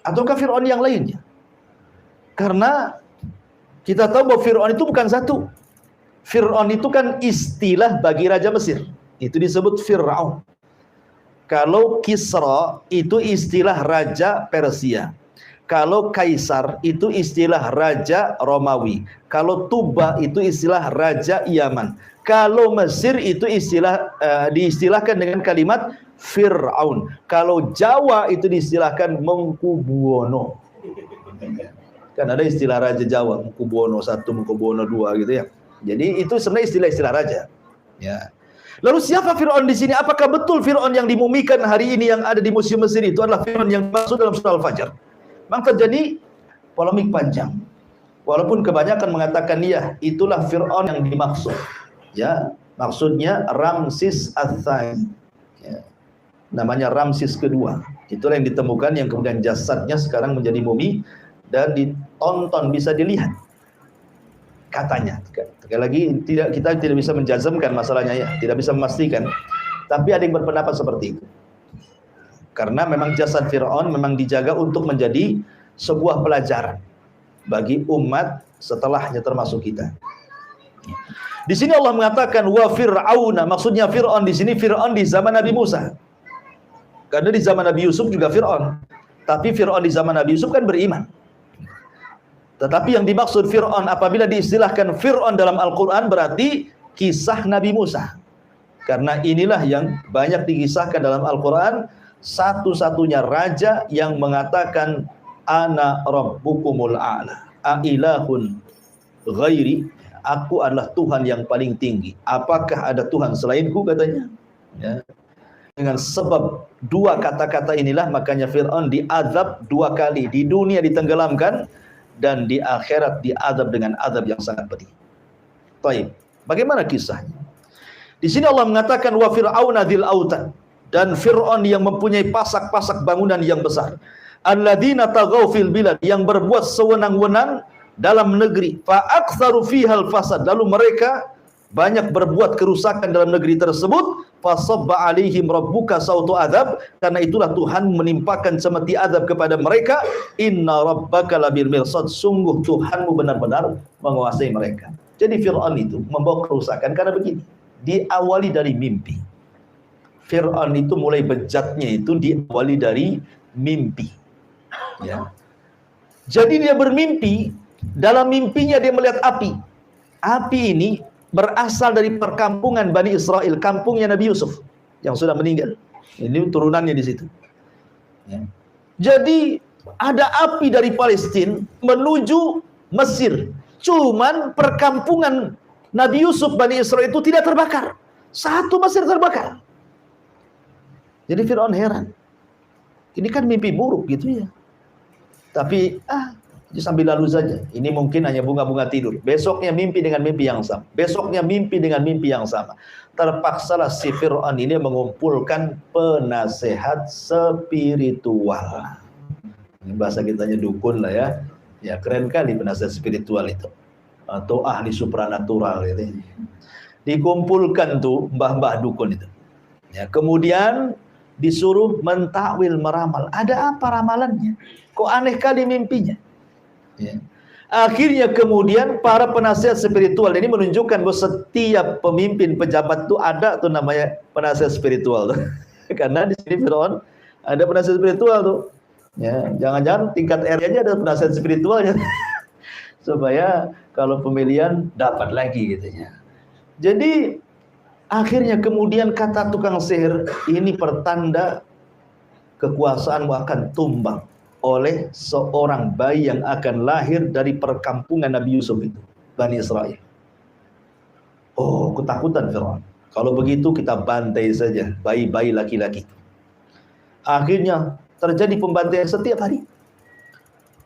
Ataukah Fir'aun yang lainnya? Karena kita tahu bahwa Fir'aun itu bukan satu. Fir'aun itu kan istilah bagi Raja Mesir. Itu disebut Fir'aun. Kalau Kisra itu istilah Raja Persia. Kalau Kaisar itu istilah Raja Romawi. Kalau Tuba itu istilah Raja Yaman. Kalau Mesir itu diistilahkan dengan kalimat Fir'aun. Kalau Jawa itu diistilahkan Mengkubuwono. Kan ada istilah Raja Jawa, Mengkubuwono I, Mengkubuwono II gitu ya. Jadi itu sebenarnya istilah-istilah raja. Ya. Lalu siapa Fir'aun di sini? Apakah betul Fir'aun yang dimumikan hari ini yang ada di Museum Mesir itu adalah Fir'aun yang dimaksud dalam surah Al-Fajr? Memang terjadi polemik panjang. Walaupun kebanyakan mengatakan ya, itulah Fir'aun yang dimaksud. Ya, maksudnya Ramsis Ats-Tsani. Ya. Namanya Ramsis kedua. Itulah yang ditemukan, yang kemudian jasadnya sekarang menjadi mumi dan ditonton, bisa dilihat. Katanya, sekali lagi kita tidak bisa menjazmkan masalahnya ya, tidak bisa memastikan. Tapi ada yang berpendapat seperti itu. Karena memang jasad Fir'aun memang dijaga untuk menjadi sebuah pelajaran bagi umat setelahnya termasuk kita. Di sini Allah mengatakan wa fir'auna, maksudnya Fir'aun di sini Fir'aun di zaman Nabi Musa. Karena di zaman Nabi Yusuf juga Fir'aun. Tapi Fir'aun di zaman Nabi Yusuf kan beriman. Tetapi yang dimaksud Fir'aun apabila diistilahkan Fir'aun dalam Al-Quran berarti kisah Nabi Musa. Karena inilah yang banyak dikisahkan dalam Al-Quran, satu-satunya raja yang mengatakan ana rabbukumul a'la a'ilahun ghairi, aku adalah Tuhan yang paling tinggi, apakah ada Tuhan selainku, katanya ya. Dengan sebab dua kata-kata inilah makanya Fir'aun diazab dua kali, di dunia ditenggelamkan dan di akhirat diazab dengan azab yang sangat pedih. Baik, bagaimana kisahnya? Di sini Allah mengatakan wa fir'auna dzil autad, dan Fir'aun yang mempunyai pasak-pasak bangunan yang besar. Alladzina taghaw fil bilad, yang berbuat sewenang-wenang dalam negeri. Fa aktsaru fihal fasad, lalu mereka banyak berbuat kerusakan dalam negeri tersebut. Fasabba alaihim rabbuka sautu adzab, karena itulah Tuhan menimpakan semeti azab kepada mereka. Inna rabbaka labil mirsad, sungguh Tuhanmu benar-benar menguasai mereka. Jadi Fir'aun itu membawa kerusakan karena begini, diawali dari mimpi. Fir'aun itu mulai bejatnya itu diawali dari mimpi ya. Jadi dia bermimpi, dalam mimpinya dia melihat api. Api ini berasal dari perkampungan Bani Israel, kampungnya Nabi Yusuf yang sudah meninggal. Ini turunannya di situ. Ya. Jadi ada api dari Palestina menuju Mesir. Cuman perkampungan Nabi Yusuf Bani Israel itu tidak terbakar. Satu Mesir terbakar. Jadi Fir'aun heran. Ini kan mimpi buruk gitu ya. Tapi sambil lalu saja. Ini mungkin hanya bunga-bunga tidur. Besoknya mimpi dengan mimpi yang sama. Besoknya mimpi dengan mimpi yang sama. Terpaksalah si Fir'aun ini mengumpulkan penasehat spiritual. Ini bahasa kitanya dukun lah ya. Ya keren kali penasehat spiritual itu. Atau ahli supranatural gitu. Dikumpulkan tuh mbah-mbah dukun itu. Ya, kemudian disuruh mentakwil, meramal. Ada apa ramalannya? Kok aneh kali mimpinya? Ya. Akhirnya kemudian para penasihat spiritual ini menunjukkan bahwa setiap pemimpin pejabat itu ada tuh namanya penasihat spiritual tuh. Karena di sini Fir'aun ada penasihat spiritual tuh. Ya, jangan-jangan tingkat RT aja ada penasihat spiritualnya. Supaya kalau pemilihan dapat lagi gitu ya. Jadi akhirnya kemudian kata tukang sihir, ini pertanda kekuasaanmu akan tumbang oleh seorang bayi yang akan lahir dari perkampungan Nabi Yusuf itu, Bani Israel. Oh, ketakutan Fir'aun. Kalau begitu kita bantai saja bayi-bayi laki-laki. Akhirnya terjadi pembantaian setiap hari.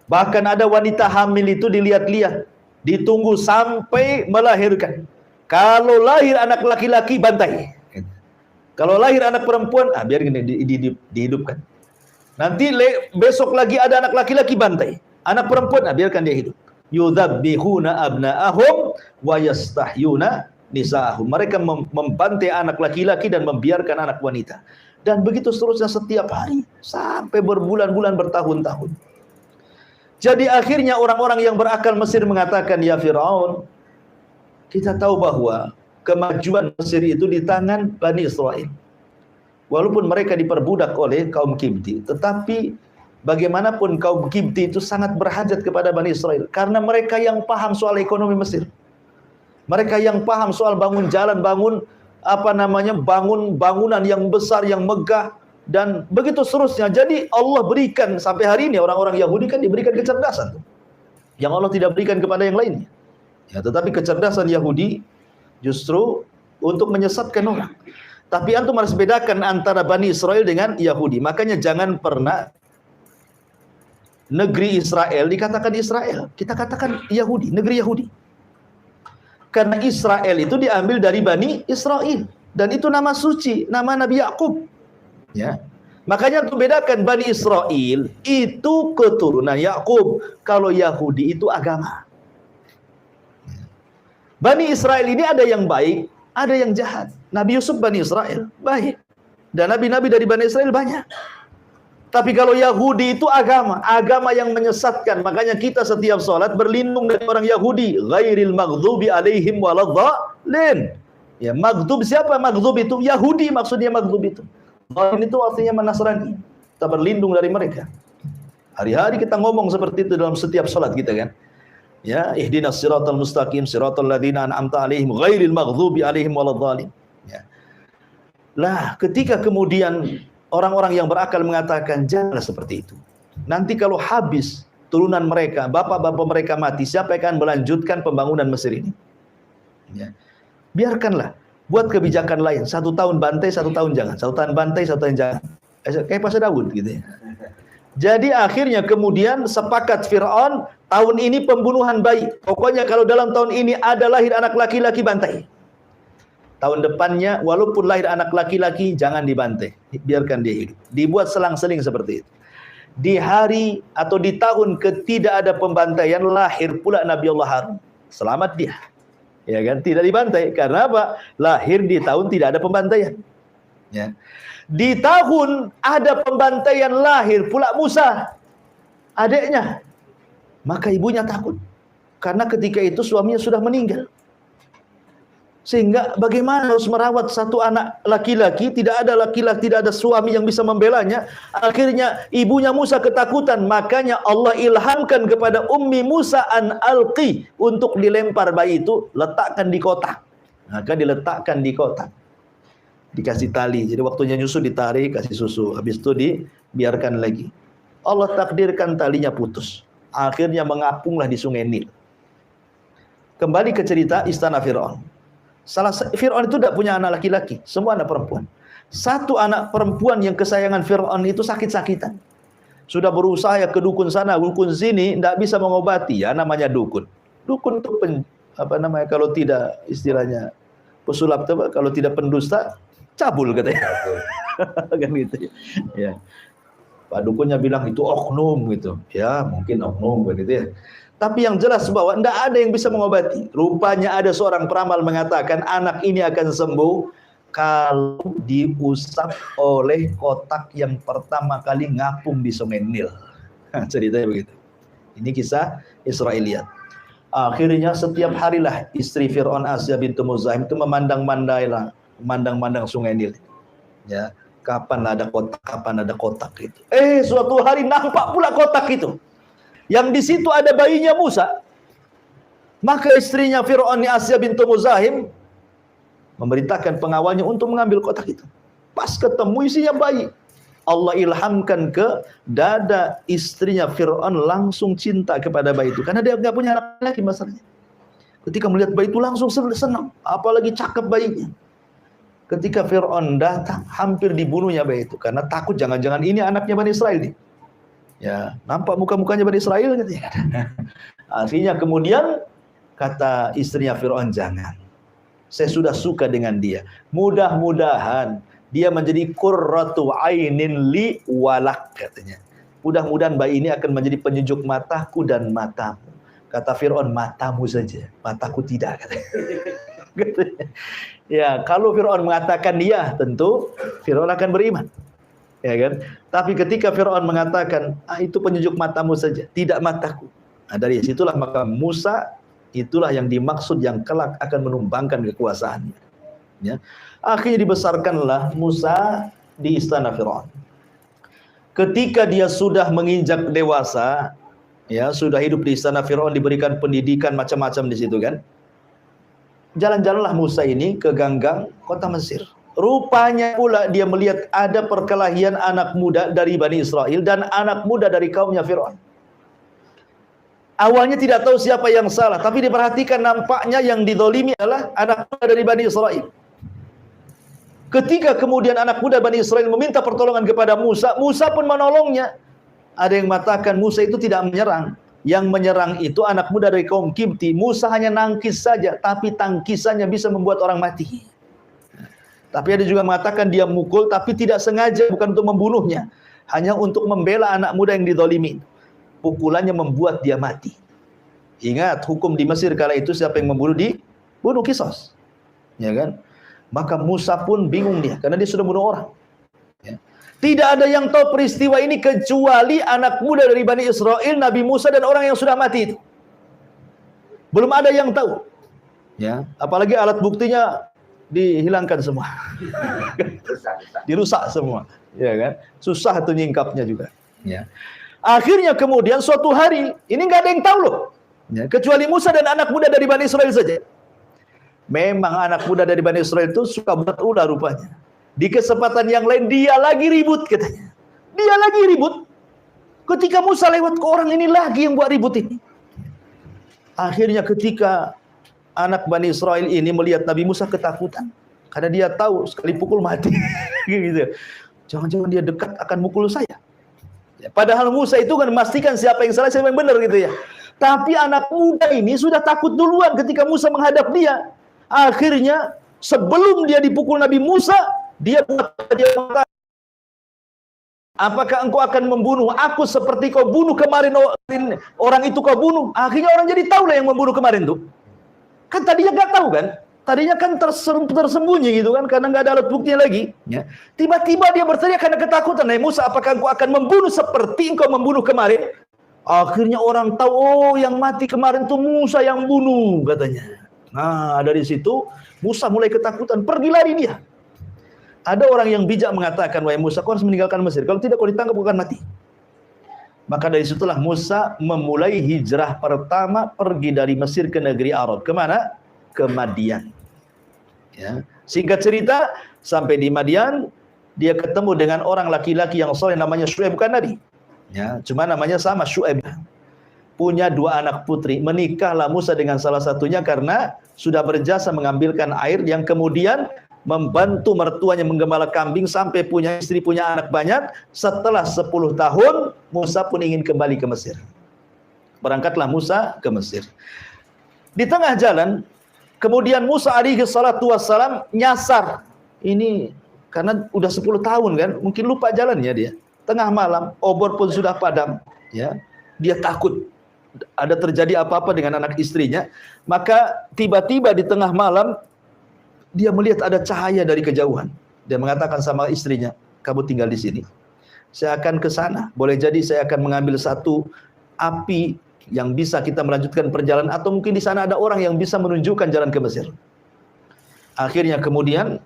Bahkan ada wanita hamil itu dilihat-lihat, ditunggu sampai melahirkan. Kalau lahir anak laki-laki bantai. Kalau lahir anak perempuan, biar dihidupkan. Nanti besok lagi ada anak laki-laki bantai. Anak perempuan, biarkan dia hidup. Yudzabbihuna abna'ahum wa yastahyuna nisa'ahum. Mereka membantai anak laki-laki dan membiarkan anak wanita. Dan begitu seterusnya setiap hari sampai berbulan-bulan, bertahun-tahun. Jadi akhirnya orang-orang yang berakal Mesir mengatakan, ya Fir'aun, kita tahu bahwa kemajuan Mesir itu di tangan Bani Israel. Walaupun mereka diperbudak oleh kaum Kipti, tetapi bagaimanapun kaum Kipti itu sangat berhajat kepada Bani Israel. Karena mereka yang paham soal ekonomi Mesir. Mereka yang paham soal bangun jalan, bangun bangunan yang besar, yang megah, dan begitu seterusnya. Jadi Allah berikan sampai hari ini orang-orang Yahudi kan diberikan kecerdasan yang Allah tidak berikan kepada yang lainnya. Ya, tetapi kecerdasan Yahudi justru untuk menyesatkan orang. Tapi antum harus bedakan antara Bani Israel dengan Yahudi. Makanya jangan pernah negeri Israel dikatakan Israel. Kita katakan Yahudi, negeri Yahudi. Karena Israel itu diambil dari Bani Israel. Dan itu nama suci, nama Nabi Yakub. Ya. Makanya untuk bedakan Bani Israel itu keturunan Yakub. Kalau Yahudi itu agama. Bani Israel ini ada yang baik, ada yang jahat. Nabi Yusuf Bani Israel baik. Dan nabi-nabi dari Bani Israel banyak. Tapi kalau Yahudi itu agama, agama yang menyesatkan. Makanya kita setiap sholat berlindung dari orang Yahudi. Ghairil maghdubi alaihim waladhdallin. Ya, maghdub siapa? Maghdub itu Yahudi, maksudnya maghdub itu. Dhalin itu artinya Nasrani. Kita berlindung dari mereka. Hari-hari kita ngomong seperti itu dalam setiap sholat kita kan. Ya, ihdinas siratal mustaqim siratal ladzina an'amta alaihim ghairil maghdubi alaihim waladhdallin. Ya. Lah, ketika kemudian orang-orang yang berakal mengatakan janganlah seperti itu. Nanti kalau habis turunan mereka, bapak-bapak mereka mati, siapa yang akan melanjutkan pembangunan Mesir ini? Ya. Biarkanlah, buat kebijakan lain. 1 tahun bantai, 1 tahun jangan. 1 tahun bantai, 1 tahun jangan. Kayak Pasal Daud gitu ya. Jadi akhirnya kemudian sepakat Fir'aun, tahun ini pembunuhan bayi. Pokoknya kalau dalam tahun ini ada lahir anak laki-laki, bantai. Tahun depannya walaupun lahir anak laki-laki jangan dibantai, biarkan dia hidup. Dibuat selang-seling seperti itu. Di hari atau di tahun ketidak ada pembantaian, lahir pula Nabi Allah Harun. Selamat dia. Ya kan, tidak dibantai. Karena apa? Lahir di tahun tidak ada pembantaian. Ya. Di tahun ada pembantaian, lahir pula Musa, adiknya. Maka ibunya takut. Karena ketika itu suaminya sudah meninggal. Sehingga bagaimana harus merawat satu anak laki-laki, tidak ada laki-laki, tidak ada suami yang bisa membelanya. Akhirnya ibunya Musa ketakutan, makanya Allah ilhamkan kepada Ummi Musa an alqi, untuk dilempar bayi itu, letakkan di kotak. Maka diletakkan di kotak. Dikasih tali, jadi waktunya nyusu ditarik, kasih susu, habis itu dibiarkan lagi. Allah takdirkan talinya putus. Akhirnya mengapunglah di Sungai Nil. Kembali ke cerita istana Fir'aun. Fir'aun itu tidak punya anak laki-laki, semua anak perempuan. Satu anak perempuan yang kesayangan Fir'aun itu sakit-sakitan. Sudah berusaha ke dukun sana, dukun sini, tidak bisa mengobati, ya namanya dukun. Dukun itu kalau tidak istilahnya pesulap, kalau tidak pendusta, cabul katanya. Kan gitu ya. Pak dukunnya bilang itu oknum gitu. Ya, mungkin oknum begitu ya. Tapi yang jelas bahwa tidak ada yang bisa mengobati. Rupanya ada seorang peramal mengatakan anak ini akan sembuh kalau diusap oleh kotak yang pertama kali ngapung di Sungai Nil. Ceritanya begitu. Ini kisah Israiliyat. Akhirnya setiap harilah istri Fir'aun Asya bintu Muzahim itu memandang-mandang Sungai Nil. Ya, kapan ada kotak itu. Suatu hari nampak pula kotak itu. Yang di situ ada bayinya Musa. Maka istrinya Fir'aun Asya bintu Muzahim memerintahkan pengawalnya untuk mengambil kotak itu. Pas ketemu isinya bayi. Allah ilhamkan ke dada istrinya Fir'aun langsung cinta kepada bayi itu. Karena dia nggak punya anak lagi masalahnya. Ketika melihat bayi itu langsung senang. Apalagi cakep bayinya. Ketika Fir'aun datang, hampir dibunuhnya bayi itu. Karena takut jangan-jangan ini anaknya Bani Israel nih. Ya, nampak muka-mukanya Bani Israel katanya. Akhirnya kemudian kata istrinya Fir'aun, jangan. Saya sudah suka dengan dia. Mudah-mudahan dia menjadi qurratu ainin li walak katanya. Mudah-mudahan bayi ini akan menjadi penyejuk mataku dan matamu. Kata Fir'aun, matamu saja, mataku tidak katanya. Ya, kalau Fir'aun mengatakan ya, tentu Fir'aun akan beriman. Ya kan? Tapi ketika Fir'aun mengatakan, itu penyejuk matamu saja, tidak mataku. Nah, dari situlah maka Musa itulah yang dimaksud yang kelak akan menumbangkan kekuasaannya. Ya. Akhirnya dibesarkanlah Musa di istana Fir'aun. Ketika dia sudah menginjak dewasa, ya sudah hidup di istana Fir'aun, diberikan pendidikan macam-macam di situ kan. Jalan-jalanlah Musa ini ke ganggang kota Mesir. Rupanya pula dia melihat ada perkelahian anak muda dari Bani Israel dan anak muda dari kaumnya Fir'aun. Awalnya tidak tahu siapa yang salah, tapi diperhatikan nampaknya yang dizalimi adalah anak muda dari Bani Israel. Ketika kemudian anak muda Bani Israel meminta pertolongan kepada Musa, Musa pun menolongnya. Ada yang mengatakan Musa itu tidak menyerang. Yang menyerang itu anak muda dari kaum Kipti. Musa hanya nangkis saja, tapi tangkisannya bisa membuat orang mati. Tapi ada juga mengatakan dia mukul, tapi tidak sengaja, bukan untuk membunuhnya. Hanya untuk membela anak muda yang dizalimi. Pukulannya membuat dia mati. Ingat, hukum di Mesir kala itu siapa yang membunuh dibunuh kisos. Ya kan? Maka Musa pun bingung dia, karena dia sudah bunuh orang. Ya. Tidak ada yang tahu peristiwa ini kecuali anak muda dari Bani Israel, Nabi Musa dan orang yang sudah mati itu. Belum ada yang tahu. Ya, apalagi alat buktinya dihilangkan semua. Dirusak semua, ya kan? Susah tuh nyingkapnya juga, ya. Akhirnya kemudian suatu hari, ini nggak ada yang tahu loh. Ya, kecuali Musa dan anak muda dari Bani Israel saja. Memang anak muda dari Bani Israel itu suka buat ulah rupanya. Di kesempatan yang lain dia lagi ribut katanya. Dia lagi ribut. Ketika Musa lewat ke orang ini lagi yang buat ribut ini. Akhirnya ketika anak Bani Israel ini melihat Nabi Musa ketakutan. Karena dia tahu sekali pukul mati. Gitu. Jangan-jangan dia dekat akan mukul saya. Ya, padahal Musa itu kan memastikan siapa yang salah, siapa yang benar gitu ya. Tapi anak muda ini sudah takut duluan ketika Musa menghadap dia. Akhirnya sebelum dia dipukul Nabi Musa, dia mengatakan, apakah engkau akan membunuh aku seperti kau bunuh kemarin orang itu kau bunuh? Akhirnya orang jadi tahu lah yang membunuh kemarin tuh. Kan tadinya nggak tahu kan? Tadinya kan tersembunyi gitu kan, karena nggak ada alat buktinya lagi. Ya. Tiba-tiba dia berteriak karena ketakutan. Hai Musa, apakah engkau akan membunuh seperti engkau membunuh kemarin? Akhirnya orang tahu, oh yang mati kemarin tuh Musa yang bunuh katanya. Nah dari situ Musa mulai ketakutan, pergi lari dia. Ada orang yang bijak mengatakan, wahai Musa, kau harus meninggalkan Mesir. Kalau tidak kau ditangkap, kau akan mati. Maka dari situlah Musa memulai hijrah pertama, pergi dari Mesir ke negeri Arab. Kemana? Ke Madian. Ya. Singkat cerita, sampai di Madian, dia ketemu dengan orang laki-laki yang soleh namanya Syuaib, bukan Nabi. Ya, cuma namanya sama, Syuaib. Punya 2 anak putri. Menikahlah Musa dengan salah satunya karena sudah berjasa mengambilkan air yang kemudian membantu mertuanya menggembala kambing sampai punya istri, punya anak banyak. Setelah 10 tahun, Musa pun ingin kembali ke Mesir. Berangkatlah Musa ke Mesir. Di tengah jalan, kemudian Musa alaihi salatu wassalam nyasar. Ini karena udah 10 tahun kan, mungkin lupa jalannya dia. Tengah malam, obor pun sudah padam. Ya, dia takut ada terjadi apa-apa dengan anak istrinya. Maka tiba-tiba di tengah malam, dia melihat ada cahaya dari kejauhan. Dia mengatakan sama istrinya, kamu tinggal di sini. Saya akan ke sana. Boleh jadi saya akan mengambil satu api yang bisa kita melanjutkan perjalanan. Atau mungkin di sana ada orang yang bisa menunjukkan jalan ke Mesir. Akhirnya kemudian,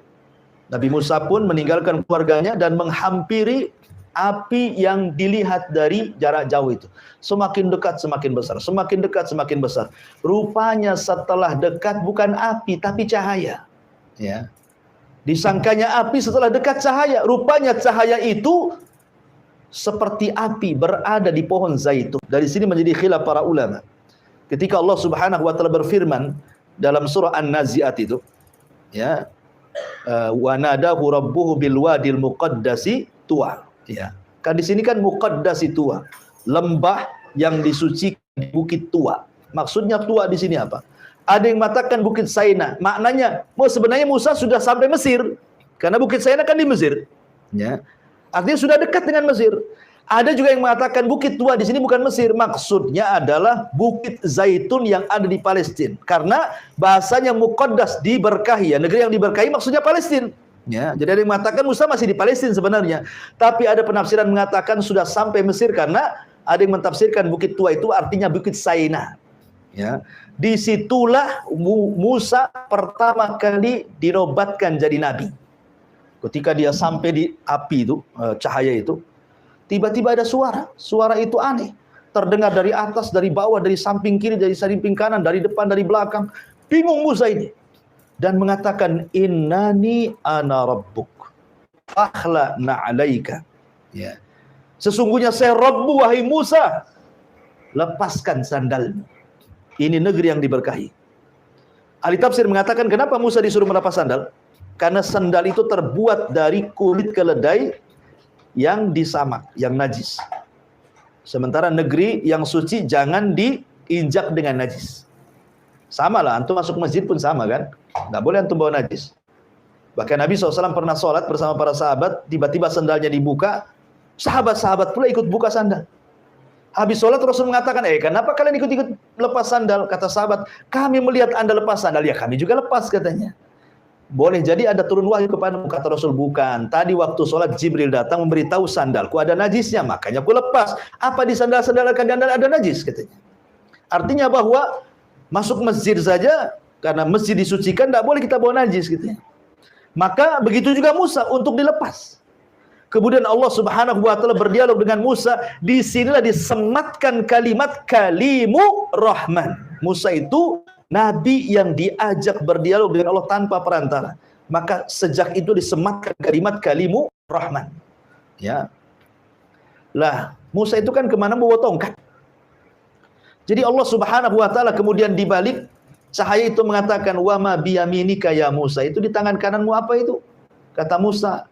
Nabi Musa pun meninggalkan keluarganya dan menghampiri api yang dilihat dari jarak jauh itu. Semakin dekat semakin besar, semakin dekat semakin besar. Rupanya setelah dekat bukan api tapi cahaya. Ya. Disangkanya api, setelah dekat cahaya. Rupanya cahaya itu seperti api berada di pohon zaitun. Dari sini menjadi khilaf para ulama. Ketika Allah Subhanahu wa taala berfirman dalam surah An-Nazi'at itu, ya, wa nadahu rabbuhu bil wadil muqaddasi tuwa. Ya. Kan di sini kan muqaddasi tuwa, lembah yang disucikan di bukit tua. Maksudnya tua di sini apa? Ada yang mengatakan Bukit Saina. Maknanya, sebenarnya Musa sudah sampai Mesir. Karena Bukit Saina kan di Mesir. Ya. Artinya sudah dekat dengan Mesir. Ada juga yang mengatakan Bukit Tua di sini bukan Mesir. Maksudnya adalah Bukit Zaitun yang ada di Palestina. Karena bahasanya muqaddas, diberkahi. Ya. Negeri yang diberkahi maksudnya Palestina. Ya, jadi ada yang mengatakan Musa masih di Palestina sebenarnya. Tapi ada penafsiran mengatakan sudah sampai Mesir karena ada yang mentafsirkan Bukit Tua itu artinya Bukit Saina. Ya, disitulah Musa pertama kali dinobatkan jadi nabi. Ketika dia sampai di api itu, cahaya itu, tiba-tiba ada suara. Suara itu aneh. Terdengar dari atas, dari bawah, dari samping kiri, dari samping kanan, dari depan, dari belakang. Bingung Musa ini. Dan mengatakan, innani ana rabbuk. Akhla na'alaika. Ya. Sesungguhnya saya Rabbu, wahai Musa. Lepaskan sandalmu. Ini negeri yang diberkahi. Ahli tafsir mengatakan, kenapa Musa disuruh melepas sandal? Karena sandal itu terbuat dari kulit keledai yang disamak, yang najis. Sementara negeri yang suci jangan diinjak dengan najis. Sama lah, antum masuk masjid pun sama kan? Nggak boleh antum bawa najis. Bahkan Nabi SAW pernah sholat bersama para sahabat, tiba-tiba sandalnya dibuka, sahabat-sahabat pula ikut buka sandal. Habis sholat Rasul mengatakan, kenapa kalian ikut-ikut lepas sandal? Kata sahabat, kami melihat anda lepas sandal, ya kami juga lepas katanya. Boleh jadi ada turun wahyu kepadamu, kata Rasul, bukan. Tadi waktu sholat Jibril datang memberitahu sandalku ada najisnya, makanya aku lepas. Apa di sandal-sandal ada najis katanya. Artinya bahwa masuk masjid saja, karena masjid disucikan, tidak boleh kita bawa najis gitu ya. Maka begitu juga Musa untuk dilepas. Kemudian Allah Subhanahu wa taala berdialog dengan Musa, disinilah disematkan kalimat kalimu rahman. Musa itu nabi yang diajak berdialog dengan Allah tanpa perantara. Maka sejak itu disematkan kalimat kalimu rahman. Ya. Lah, Musa itu kan kemana bawa tongkat. Jadi Allah Subhanahu wa taala kemudian dibalik cahaya itu mengatakan, wa ma biyaminika ya Musa, itu di tangan kananmu apa itu? Kata Musa,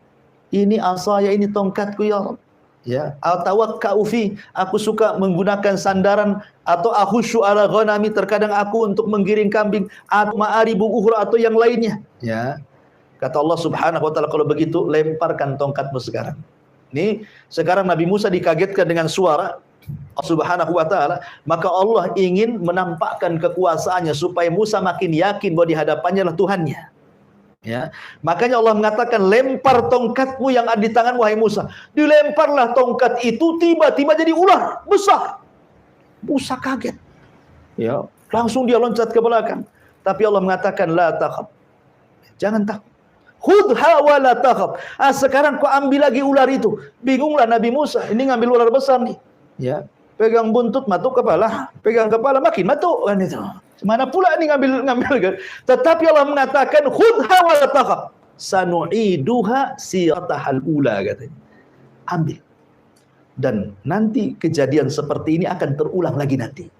ini asaya, ini tongkatku ya Rabb. Ya, atawakka'u fi, aku suka menggunakan sandaran, atau ahusyu ala ghanami, terkadang aku untuk menggiring kambing, atau ma'aribu ukhra, atau yang lainnya. Ya. Kata Allah Subhanahu wa taala, kalau begitu lemparkan tongkatmu sekarang. Nih, sekarang Nabi Musa dikagetkan dengan suara Subhanahu wa taala, maka Allah ingin menampakkan kekuasaannya supaya Musa makin yakin bahwa di hadapannya lah Tuhannya. Ya, makanya Allah mengatakan, lempar tongkatmu yang ada di tanganmu wahai Musa. Dilemparlah tongkat itu, tiba-tiba jadi ular besar. Musa kaget. Ya, langsung dia loncat ke belakang. Tapi Allah mengatakan, la takhaf. Jangan takut. Khudha wa la takhaf. Sekarang kau ambil lagi ular itu. Bingunglah Nabi Musa, ini ngambil ular besar nih. Ya, pegang buntut, matuk kepala, pegang kepala makin matuk kan itu. Mana pula ini ngambil. Tetapi Allah mengatakan, khudha wa la takhaf, sanu'iduha siratahal ula, katanya. Ambil. Dan nanti kejadian seperti ini akan terulang lagi nanti.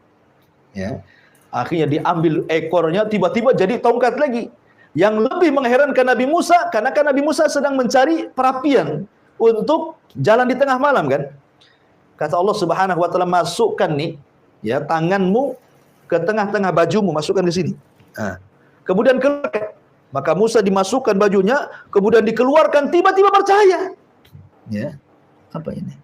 Ya. Akhirnya diambil ekornya, tiba-tiba jadi tongkat lagi. Yang lebih mengherankan Nabi Musa, karena kan Nabi Musa sedang mencari perapian untuk jalan di tengah malam kan. Kata Allah Subhanahu wa taala, masukkan nih ya tanganmu ke tengah-tengah bajumu, masukkan ke sini. Nah, kemudian keluarkan. Maka Musa dimasukkan bajunya, kemudian dikeluarkan, tiba-tiba bercahaya. Ya. Apa ini?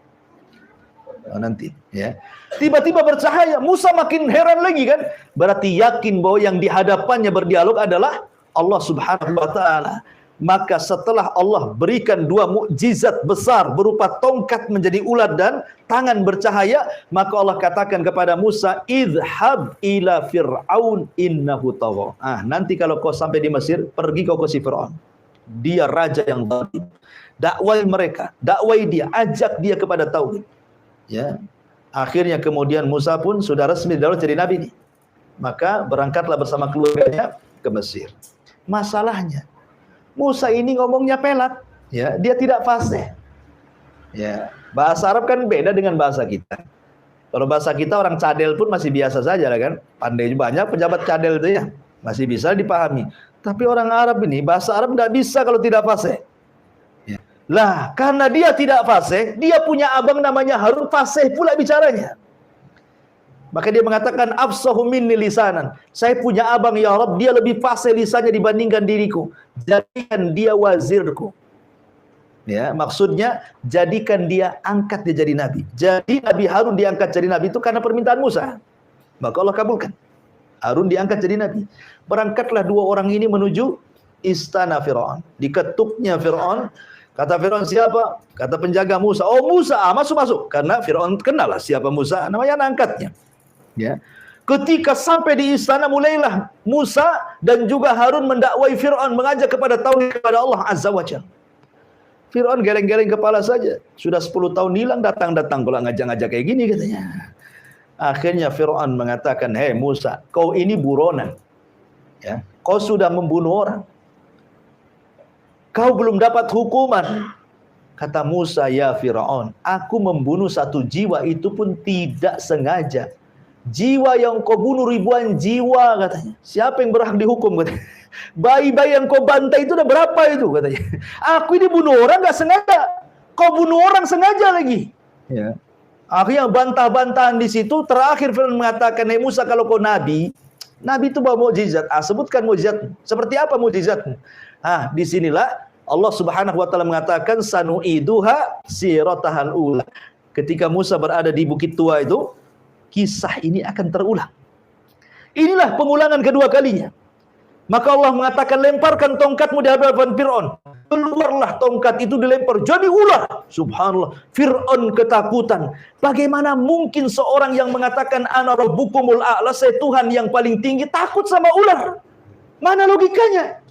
Nanti ya. Tiba-tiba bercahaya. Musa makin heran lagi kan? Berarti yakin bahwa yang di hadapannya berdialog adalah Allah Subhanahu wa taala. Maka setelah Allah berikan dua mukjizat besar berupa tongkat menjadi ular dan tangan bercahaya, maka Allah katakan kepada Musa, idhab ila fir'aun innahu tagha. Nanti kalau kau sampai di Mesir, pergi kau ke si Fir'aun. Dia raja yang zalim. Dakwai mereka, dakwai dia, ajak dia kepada tauhid. Ya. Akhirnya kemudian Musa pun sudah resmi jadi nabi nih. Maka berangkatlah bersama keluarganya ke Mesir. Masalahnya Musa ini ngomongnya pelat, ya, dia tidak fasih. Ya, bahasa Arab kan beda dengan bahasa kita. Kalau bahasa kita orang cadel pun masih biasa saja lah kan. Pandai banyak pejabat cadel itu ya, masih bisa dipahami. Tapi orang Arab ini bahasa Arab tidak bisa kalau tidak fasih. Ya. Lah, karena dia tidak fasih, dia punya abang namanya Harun, fasih pula bicaranya. Maka dia mengatakan, afsahu minni lisanan. Saya punya abang ya Rabb, dia lebih fasih lisannya dibandingkan diriku. Jadikan dia wazirku. Ya, maksudnya jadikan dia, angkat dia jadi nabi. Jadi Nabi Harun diangkat jadi nabi itu karena permintaan Musa. Maka Allah kabulkan. Harun diangkat jadi nabi. Berangkatlah dua orang ini menuju istana Fir'aun. Diketuknya Fir'aun. Kata Fir'aun, siapa? Kata penjaga Musa. Oh Musa, masuk-masuk. Karena Fir'aun kenal lah siapa Musa. Namanya anak angkatnya. Ya. Ketika sampai di istana, mulailah Musa dan juga Harun mendakwai Fir'aun, mengajak kepada tauhid kepada Allah Azza wa Jalla. Fir'aun geleng-geleng kepala saja. Sudah 10 tahun hilang, datang-datang pula ngajak-ngajak kayak gini katanya. Akhirnya Fir'aun mengatakan, hei Musa, kau ini buronan. Ya. Kau sudah membunuh orang. Kau belum dapat hukuman. Kata Musa, ya Fir'aun, aku membunuh satu jiwa itu pun tidak sengaja. Jiwa yang kau bunuh ribuan jiwa katanya. Siapa yang berhak dihukum katanya? Bayi-bayi yang kau bantai itu udah berapa itu katanya. Aku ini bunuh orang nggak sengaja. Kau bunuh orang sengaja lagi. Ya. Akhirnya bantah-bantahan di situ. Terakhir Fir'aun mengatakan, "Hai Musa, kalau kau nabi itu bawa mukjizat. Sebutkan mukjizat. Seperti apa mukjizatmu?" Disinilah Allah Subhanahu wa taala mengatakan, "Sanu'iduha siratahal ula." Ketika Musa berada di Bukit Tua itu, kisah ini akan terulang. Inilah pengulangan kedua kalinya. Maka Allah mengatakan, "Lemparkan tongkatmu di hadapan Fir'aun." Keluarlah tongkat itu dilempar, jadi ular. Subhanallah, Fir'aun ketakutan. Bagaimana mungkin seorang yang mengatakan ana rabbukumul a'la, saya Tuhan yang paling tinggi, takut sama ular? Mana logikanya?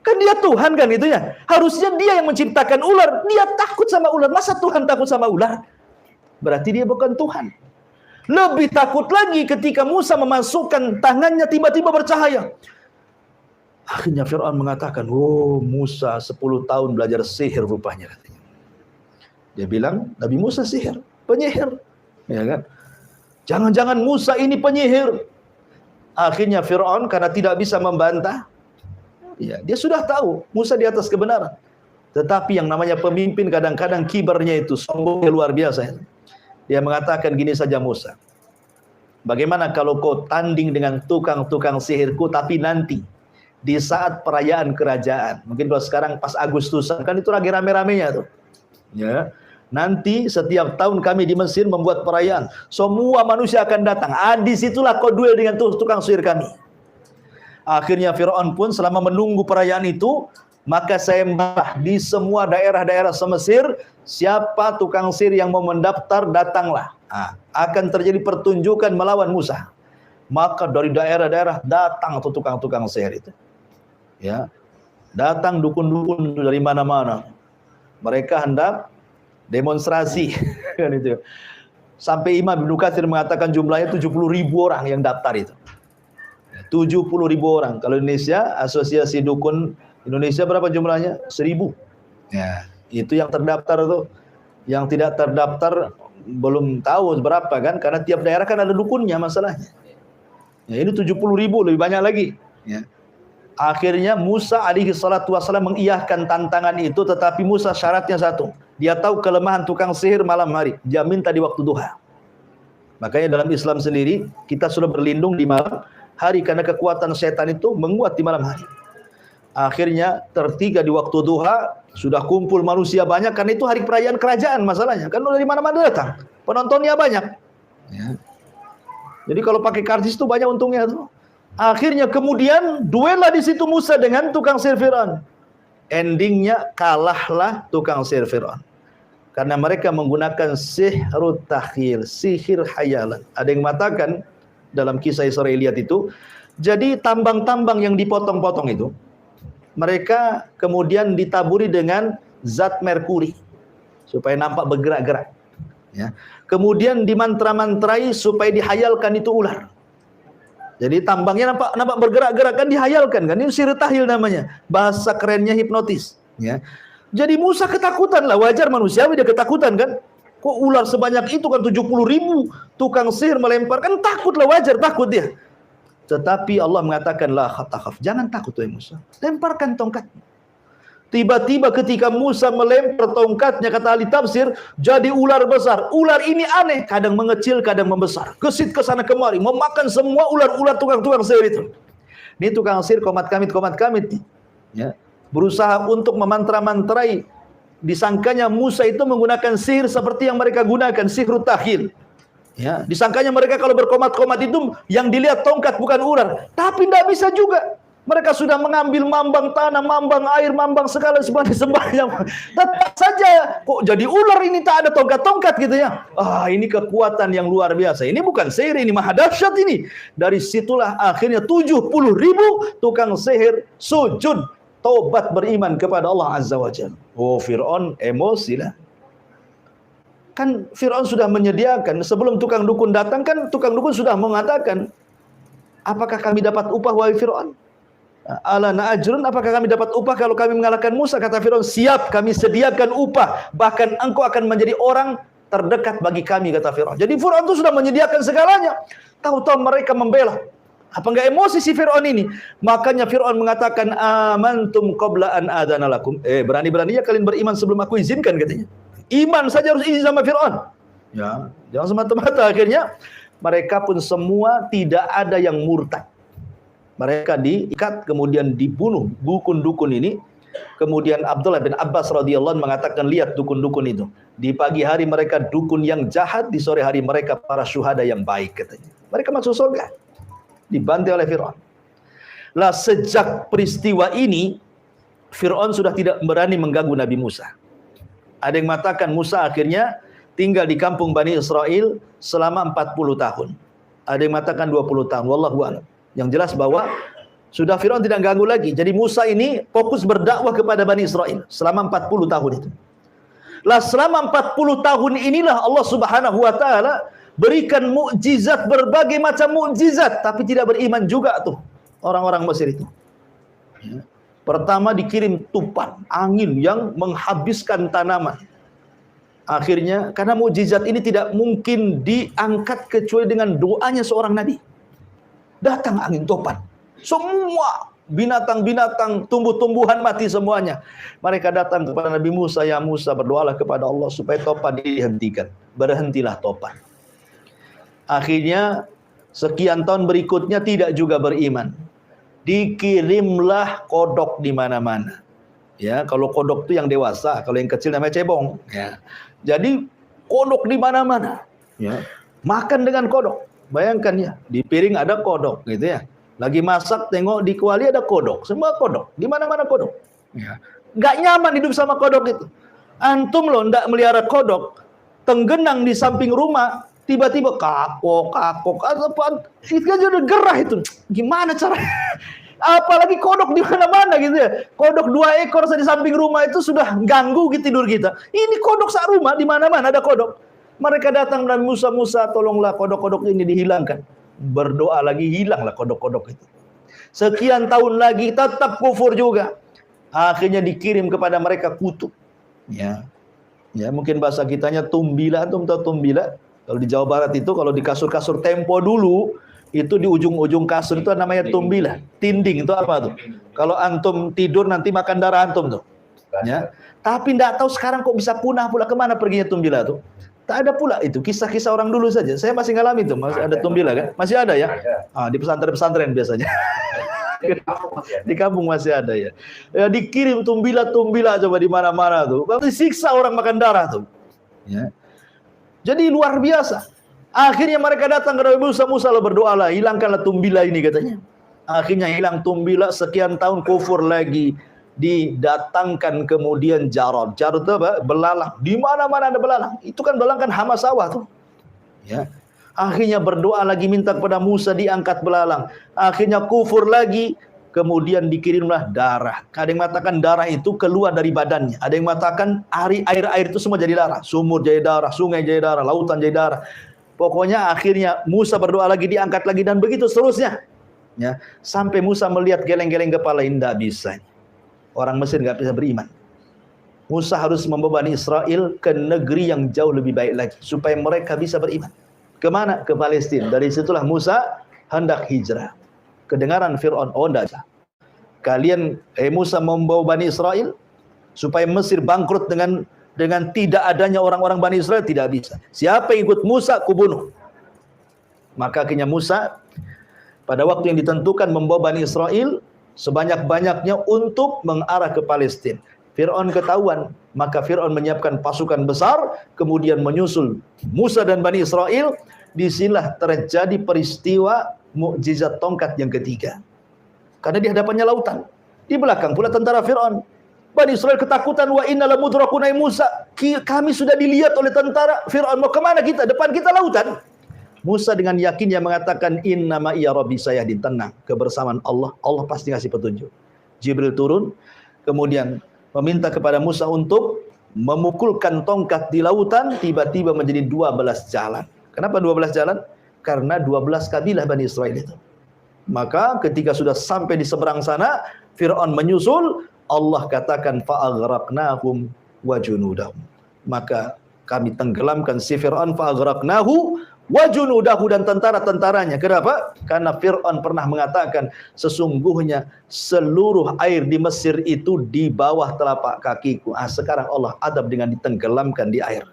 Kan dia Tuhan kan itunya. Harusnya dia yang menciptakan ular. Dia takut sama ular. Masa Tuhan takut sama ular? Berarti dia bukan Tuhan. Lebih takut lagi ketika Musa memasukkan tangannya tiba-tiba bercahaya. Akhirnya Fir'aun mengatakan, "Oh, Musa 10 tahun belajar sihir rupanya," katanya. Dia bilang, Nabi Musa sihir, penyihir. Ya kan? Jangan-jangan Musa ini penyihir. Akhirnya Fir'aun karena tidak bisa membantah, ya, dia sudah tahu Musa di atas kebenaran. Tetapi yang namanya pemimpin kadang-kadang kibarnya itu sombongnya luar biasa. Dia mengatakan gini saja, Musa, bagaimana kalau kau tanding dengan tukang-tukang sihirku, tapi nanti di saat perayaan kerajaan. Mungkin kalau sekarang pas Agustusan, kan itu lagi rame-ramenya tuh. Ya. Nanti setiap tahun kami di Mesir membuat perayaan. Semua manusia akan datang. Disitulah kau duel dengan tukang sihir kami. Akhirnya Fir'aun pun selama menunggu perayaan itu, maka saya membah di semua daerah-daerah se-Mesir, siapa tukang sihir yang mau mendaftar, datanglah. Akan terjadi pertunjukan melawan Musa. Maka dari daerah-daerah datang tuh tukang-tukang sihir itu. Ya, datang dukun-dukun dari mana-mana. Mereka hendak demonstrasi kan itu. Sampai Imam Ibnu Katsir mengatakan jumlahnya 70.000 orang yang daftar itu. 70.000 orang. Kalau Indonesia, Asosiasi Dukun Indonesia berapa jumlahnya? 1.000. Ya, itu yang terdaftar tuh. Yang tidak terdaftar belum tahu berapa kan, karena tiap daerah kan ada dukunnya masalahnya. Ya, ini 70.000, lebih banyak lagi. Ya. Akhirnya Musa alaihi salatu wassalam mengiyahkan tantangan itu, tetapi Musa syaratnya satu. Dia tahu kelemahan tukang sihir malam hari. Dia minta di waktu duha. Makanya dalam Islam sendiri, kita sudah berlindung di malam hari, karena kekuatan setan itu menguat di malam hari. Akhirnya tertiga di waktu duha, sudah kumpul manusia banyak, karena itu hari perayaan kerajaan masalahnya. Kan dari mana-mana datang. Penontonnya banyak. Ya. Jadi kalau pakai karcis itu banyak untungnya tuh. Akhirnya kemudian duellah di situ Musa dengan tukang sihir Fir'aun. Endingnya kalahlah tukang sihir Fir'aun. Karena mereka menggunakan sihrut takhyil, sihir hayalan. Ada yang mengatakan dalam kisah Israiliyat itu, jadi tambang-tambang yang dipotong-potong itu, mereka kemudian ditaburi dengan zat merkuri supaya nampak bergerak-gerak. Ya. Kemudian dimantra-mantrai supaya dihayalkan itu ular. Jadi tambangnya nampak bergerak-gerak, kan dihayalkan kan, ini sihir tahyil namanya, bahasa kerennya hipnotis. Ya. Jadi Musa ketakutan lah, wajar manusiawi dia ketakutan kan. Kok ular sebanyak itu kan, 70.000 tukang sihir melempar, kan takut lah, wajar takut dia. Tetapi Allah mengatakan la khatakaf, jangan takut wahai Musa, lemparkan tongkat. Tiba-tiba ketika Musa melempar tongkatnya, kata ahli tafsir, jadi ular besar. Ular ini aneh, kadang mengecil, kadang membesar. Gesit ke sana kemari, memakan semua ular-ular tukang-tukang sihir itu. Ini tukang sihir komat kamit. Ya. Berusaha untuk memantra-mantrai. Disangkanya Musa itu menggunakan sihir seperti yang mereka gunakan, sihrut tahyil. Ya. Disangkanya mereka kalau berkomat-komat itu yang dilihat tongkat bukan ular. Tapi tidak bisa juga. Mereka sudah mengambil mambang tanah, mambang air, mambang segala sebanyak. Tetap saja kok jadi ular ini, tak ada tongkat-tongkat gitu ya. Ini kekuatan yang luar biasa. Ini bukan sihir, ini maha dahsyat ini. Dari situlah akhirnya 70.000 tukang sihir sujud taubat beriman kepada Allah Azza wa Jalla. Fir'aun emosi lah. Kan Fir'aun sudah menyediakan, sebelum tukang dukun datang kan tukang dukun sudah mengatakan, apakah kami dapat upah wahai Fir'aun? Ala na'ajrun, apakah kami dapat upah kalau kami mengalahkan Musa? Kata Fir'aun, siap, kami sediakan upah, bahkan engkau akan menjadi orang terdekat bagi kami, kata Fir'aun. Jadi Fir'aun itu sudah menyediakan segalanya. Tahu-tahu mereka membela. Apa enggak emosi si Fir'aun ini? Makanya Fir'aun mengatakan, amantum qabla an adana lakum. Berani-beraninya kalian beriman sebelum aku izinkan, katanya. Iman saja harus izin sama Fir'aun. Ya, jangan semata-mata. Akhirnya mereka pun semua tidak ada yang murtad. Mereka diikat kemudian dibunuh dukun-dukun ini. Kemudian Abdullah bin Abbas radhiyallahu anhu mengatakan, lihat dukun-dukun itu. Di pagi hari mereka dukun yang jahat, di sore hari mereka para syuhada yang baik, katanya. Mereka masuk surga. Dibantai oleh Fir'aun. Lah sejak peristiwa ini, Fir'aun sudah tidak berani mengganggu Nabi Musa. Ada yang mengatakan Musa akhirnya tinggal di kampung Bani Israel selama 40 tahun. Ada yang mengatakan 20 tahun. Wallahu a'lam. Yang jelas bahwa sudah Fir'aun tidak ganggu lagi. Jadi Musa ini fokus berdakwah kepada Bani Israel selama 40 tahun itu. Lah selama 40 tahun inilah Allah Subhanahu wa taala berikan mukjizat, berbagai macam mukjizat, tapi tidak beriman juga tuh orang-orang Mesir itu. Ya. Pertama dikirim tupan, angin yang menghabiskan tanaman. Akhirnya karena mukjizat ini tidak mungkin diangkat kecuali dengan doanya seorang nabi. Datang angin topan. Semua binatang-binatang, tumbuh-tumbuhan mati semuanya. Mereka datang kepada Nabi Musa, ya Musa, berdoalah kepada Allah supaya topan dihentikan. Berhentilah topan. Akhirnya sekian tahun berikutnya tidak juga beriman. Dikirimlah kodok di mana-mana. Ya, kalau kodok itu yang dewasa, kalau yang kecil namanya cebong. Ya. Jadi kodok di mana-mana. Ya. Makan dengan kodok. Bayangkan ya, di piring ada kodok gitu ya. Lagi masak tengok di kuali ada kodok, semua kodok, di mana-mana kodok. Ya. Nggak nyaman hidup sama kodok itu. Antum loh ndak melihara kodok, tenggenang di samping rumah, tiba-tiba kakok, itu kan udah gerah itu. Gimana caranya? Apalagi kodok di mana-mana gitu ya. Kodok 2 ekor di samping rumah itu sudah ganggu gitu tidur kita. Ini kodok sak rumah, di mana-mana ada kodok. Mereka datang dan Musa, tolonglah kodok-kodok ini dihilangkan. Berdoa lagi, hilanglah kodok-kodok itu. Sekian tahun lagi tetap kufur juga. Akhirnya dikirim kepada mereka kutub. Ya, mungkin bahasa kitanya tumbila, tahu tumbila? Kalau di Jawa Barat itu, kalau di kasur-kasur Tempo dulu, itu di ujung-ujung kasur itu namanya tumbila. Tinding itu apa tuh? Kalau antum tidur nanti makan darah antum tuh. Ya. Tapi tidak tahu sekarang kok bisa punah pula, kemana perginya tumbila tuh? Tak ada pula itu, kisah-kisah orang dulu saja. Saya masih ngalami itu, masih ada tumbila kan? Masih ada ya? Di pesantren-pesantren biasanya. Di kampung masih ada ya. Ya dikirim tumbila coba di mana-mana tuh. Berarti siksa orang makan darah tuh. Ya. Jadi luar biasa. Akhirnya mereka datang ke Nabi Musa, lo berdoalah, hilangkanlah tumbila ini katanya. Akhirnya hilang tumbila, sekian tahun kufur lagi. Didatangkan kemudian jarod. Jarod itu apa? Belalang. Di mana-mana ada belalang. Itu kan belalang kan hama sawah tuh. Ya. Akhirnya berdoa lagi minta kepada Musa diangkat belalang. Akhirnya kufur lagi. Kemudian dikirimlah darah. Ada yang mengatakan darah itu keluar dari badannya. Ada yang mengatakan air itu semua jadi darah. Sumur jadi darah, sungai jadi darah, lautan jadi darah. Pokoknya akhirnya Musa berdoa lagi, diangkat lagi, dan begitu seterusnya. Ya. Sampai Musa melihat geleng-geleng kepala, tidak bisa. Orang Mesir nggak bisa beriman. Musa harus membawa Bani Israel ke negeri yang jauh lebih baik lagi supaya mereka bisa beriman. Kemana? Ke Palestina. Dari situlah Musa hendak hijrah. Kedengaran Fir'aun, oh enggak. Kalian Musa membawa Bani Israel supaya Mesir bangkrut dengan tidak adanya orang-orang Bani Israel, tidak bisa. Siapa yang ikut Musa, kubunuh. Maka akhirnya Musa pada waktu yang ditentukan membawa Bani Israel sebanyak-banyaknya untuk mengarah ke Palestina. Fir'aun ketahuan, maka Fir'aun menyiapkan pasukan besar, kemudian menyusul Musa dan Bani Israel. Disinilah terjadi peristiwa mukjizat tongkat yang ketiga. Karena di hadapannya lautan, di belakang pula tentara Fir'aun. Bani Israel ketakutan, wa inna lamudrakuna Musa. Kami sudah dilihat oleh tentara Fir'aun, mau kemana kita? Depan kita lautan. Musa dengan yakinnya mengatakan, innama iya rabbi sayahdin, tenang, kebersamaan Allah pasti ngasih petunjuk. Jibril turun, kemudian meminta kepada Musa untuk memukulkan tongkat di lautan, tiba-tiba menjadi 12 jalan. Kenapa 12 jalan? Karena 12 kabilah Bani Israel itu. Maka ketika sudah sampai di seberang sana, Fir'aun menyusul, Allah katakan fa'aghraqnahum wa junudahum. Maka kami tenggelamkan si Fir'aun, fa'aghraqnahu wa junudahu, dan tentara-tentaranya. Kenapa? Karena Fir'aun pernah mengatakan, sesungguhnya seluruh air di Mesir itu di bawah telapak kakiku. Sekarang Allah adab dengan ditenggelamkan di air.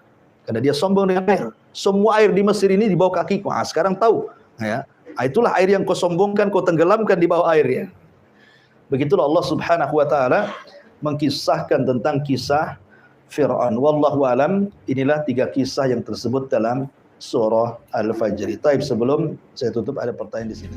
Karena dia sombong dengan air. Semua air di Mesir ini di bawah kakiku. Sekarang tahu. Ya. Itulah air yang kau sombongkan, kau tenggelamkan di bawah air ya. Begitulah Allah Subhanahu wa taala mengkisahkan tentang kisah Fir'aun. Wallahu alam, inilah 3 kisah yang tersebut dalam surah Al-Fajr. Taib, sebelum saya tutup ada pertanyaan di sini.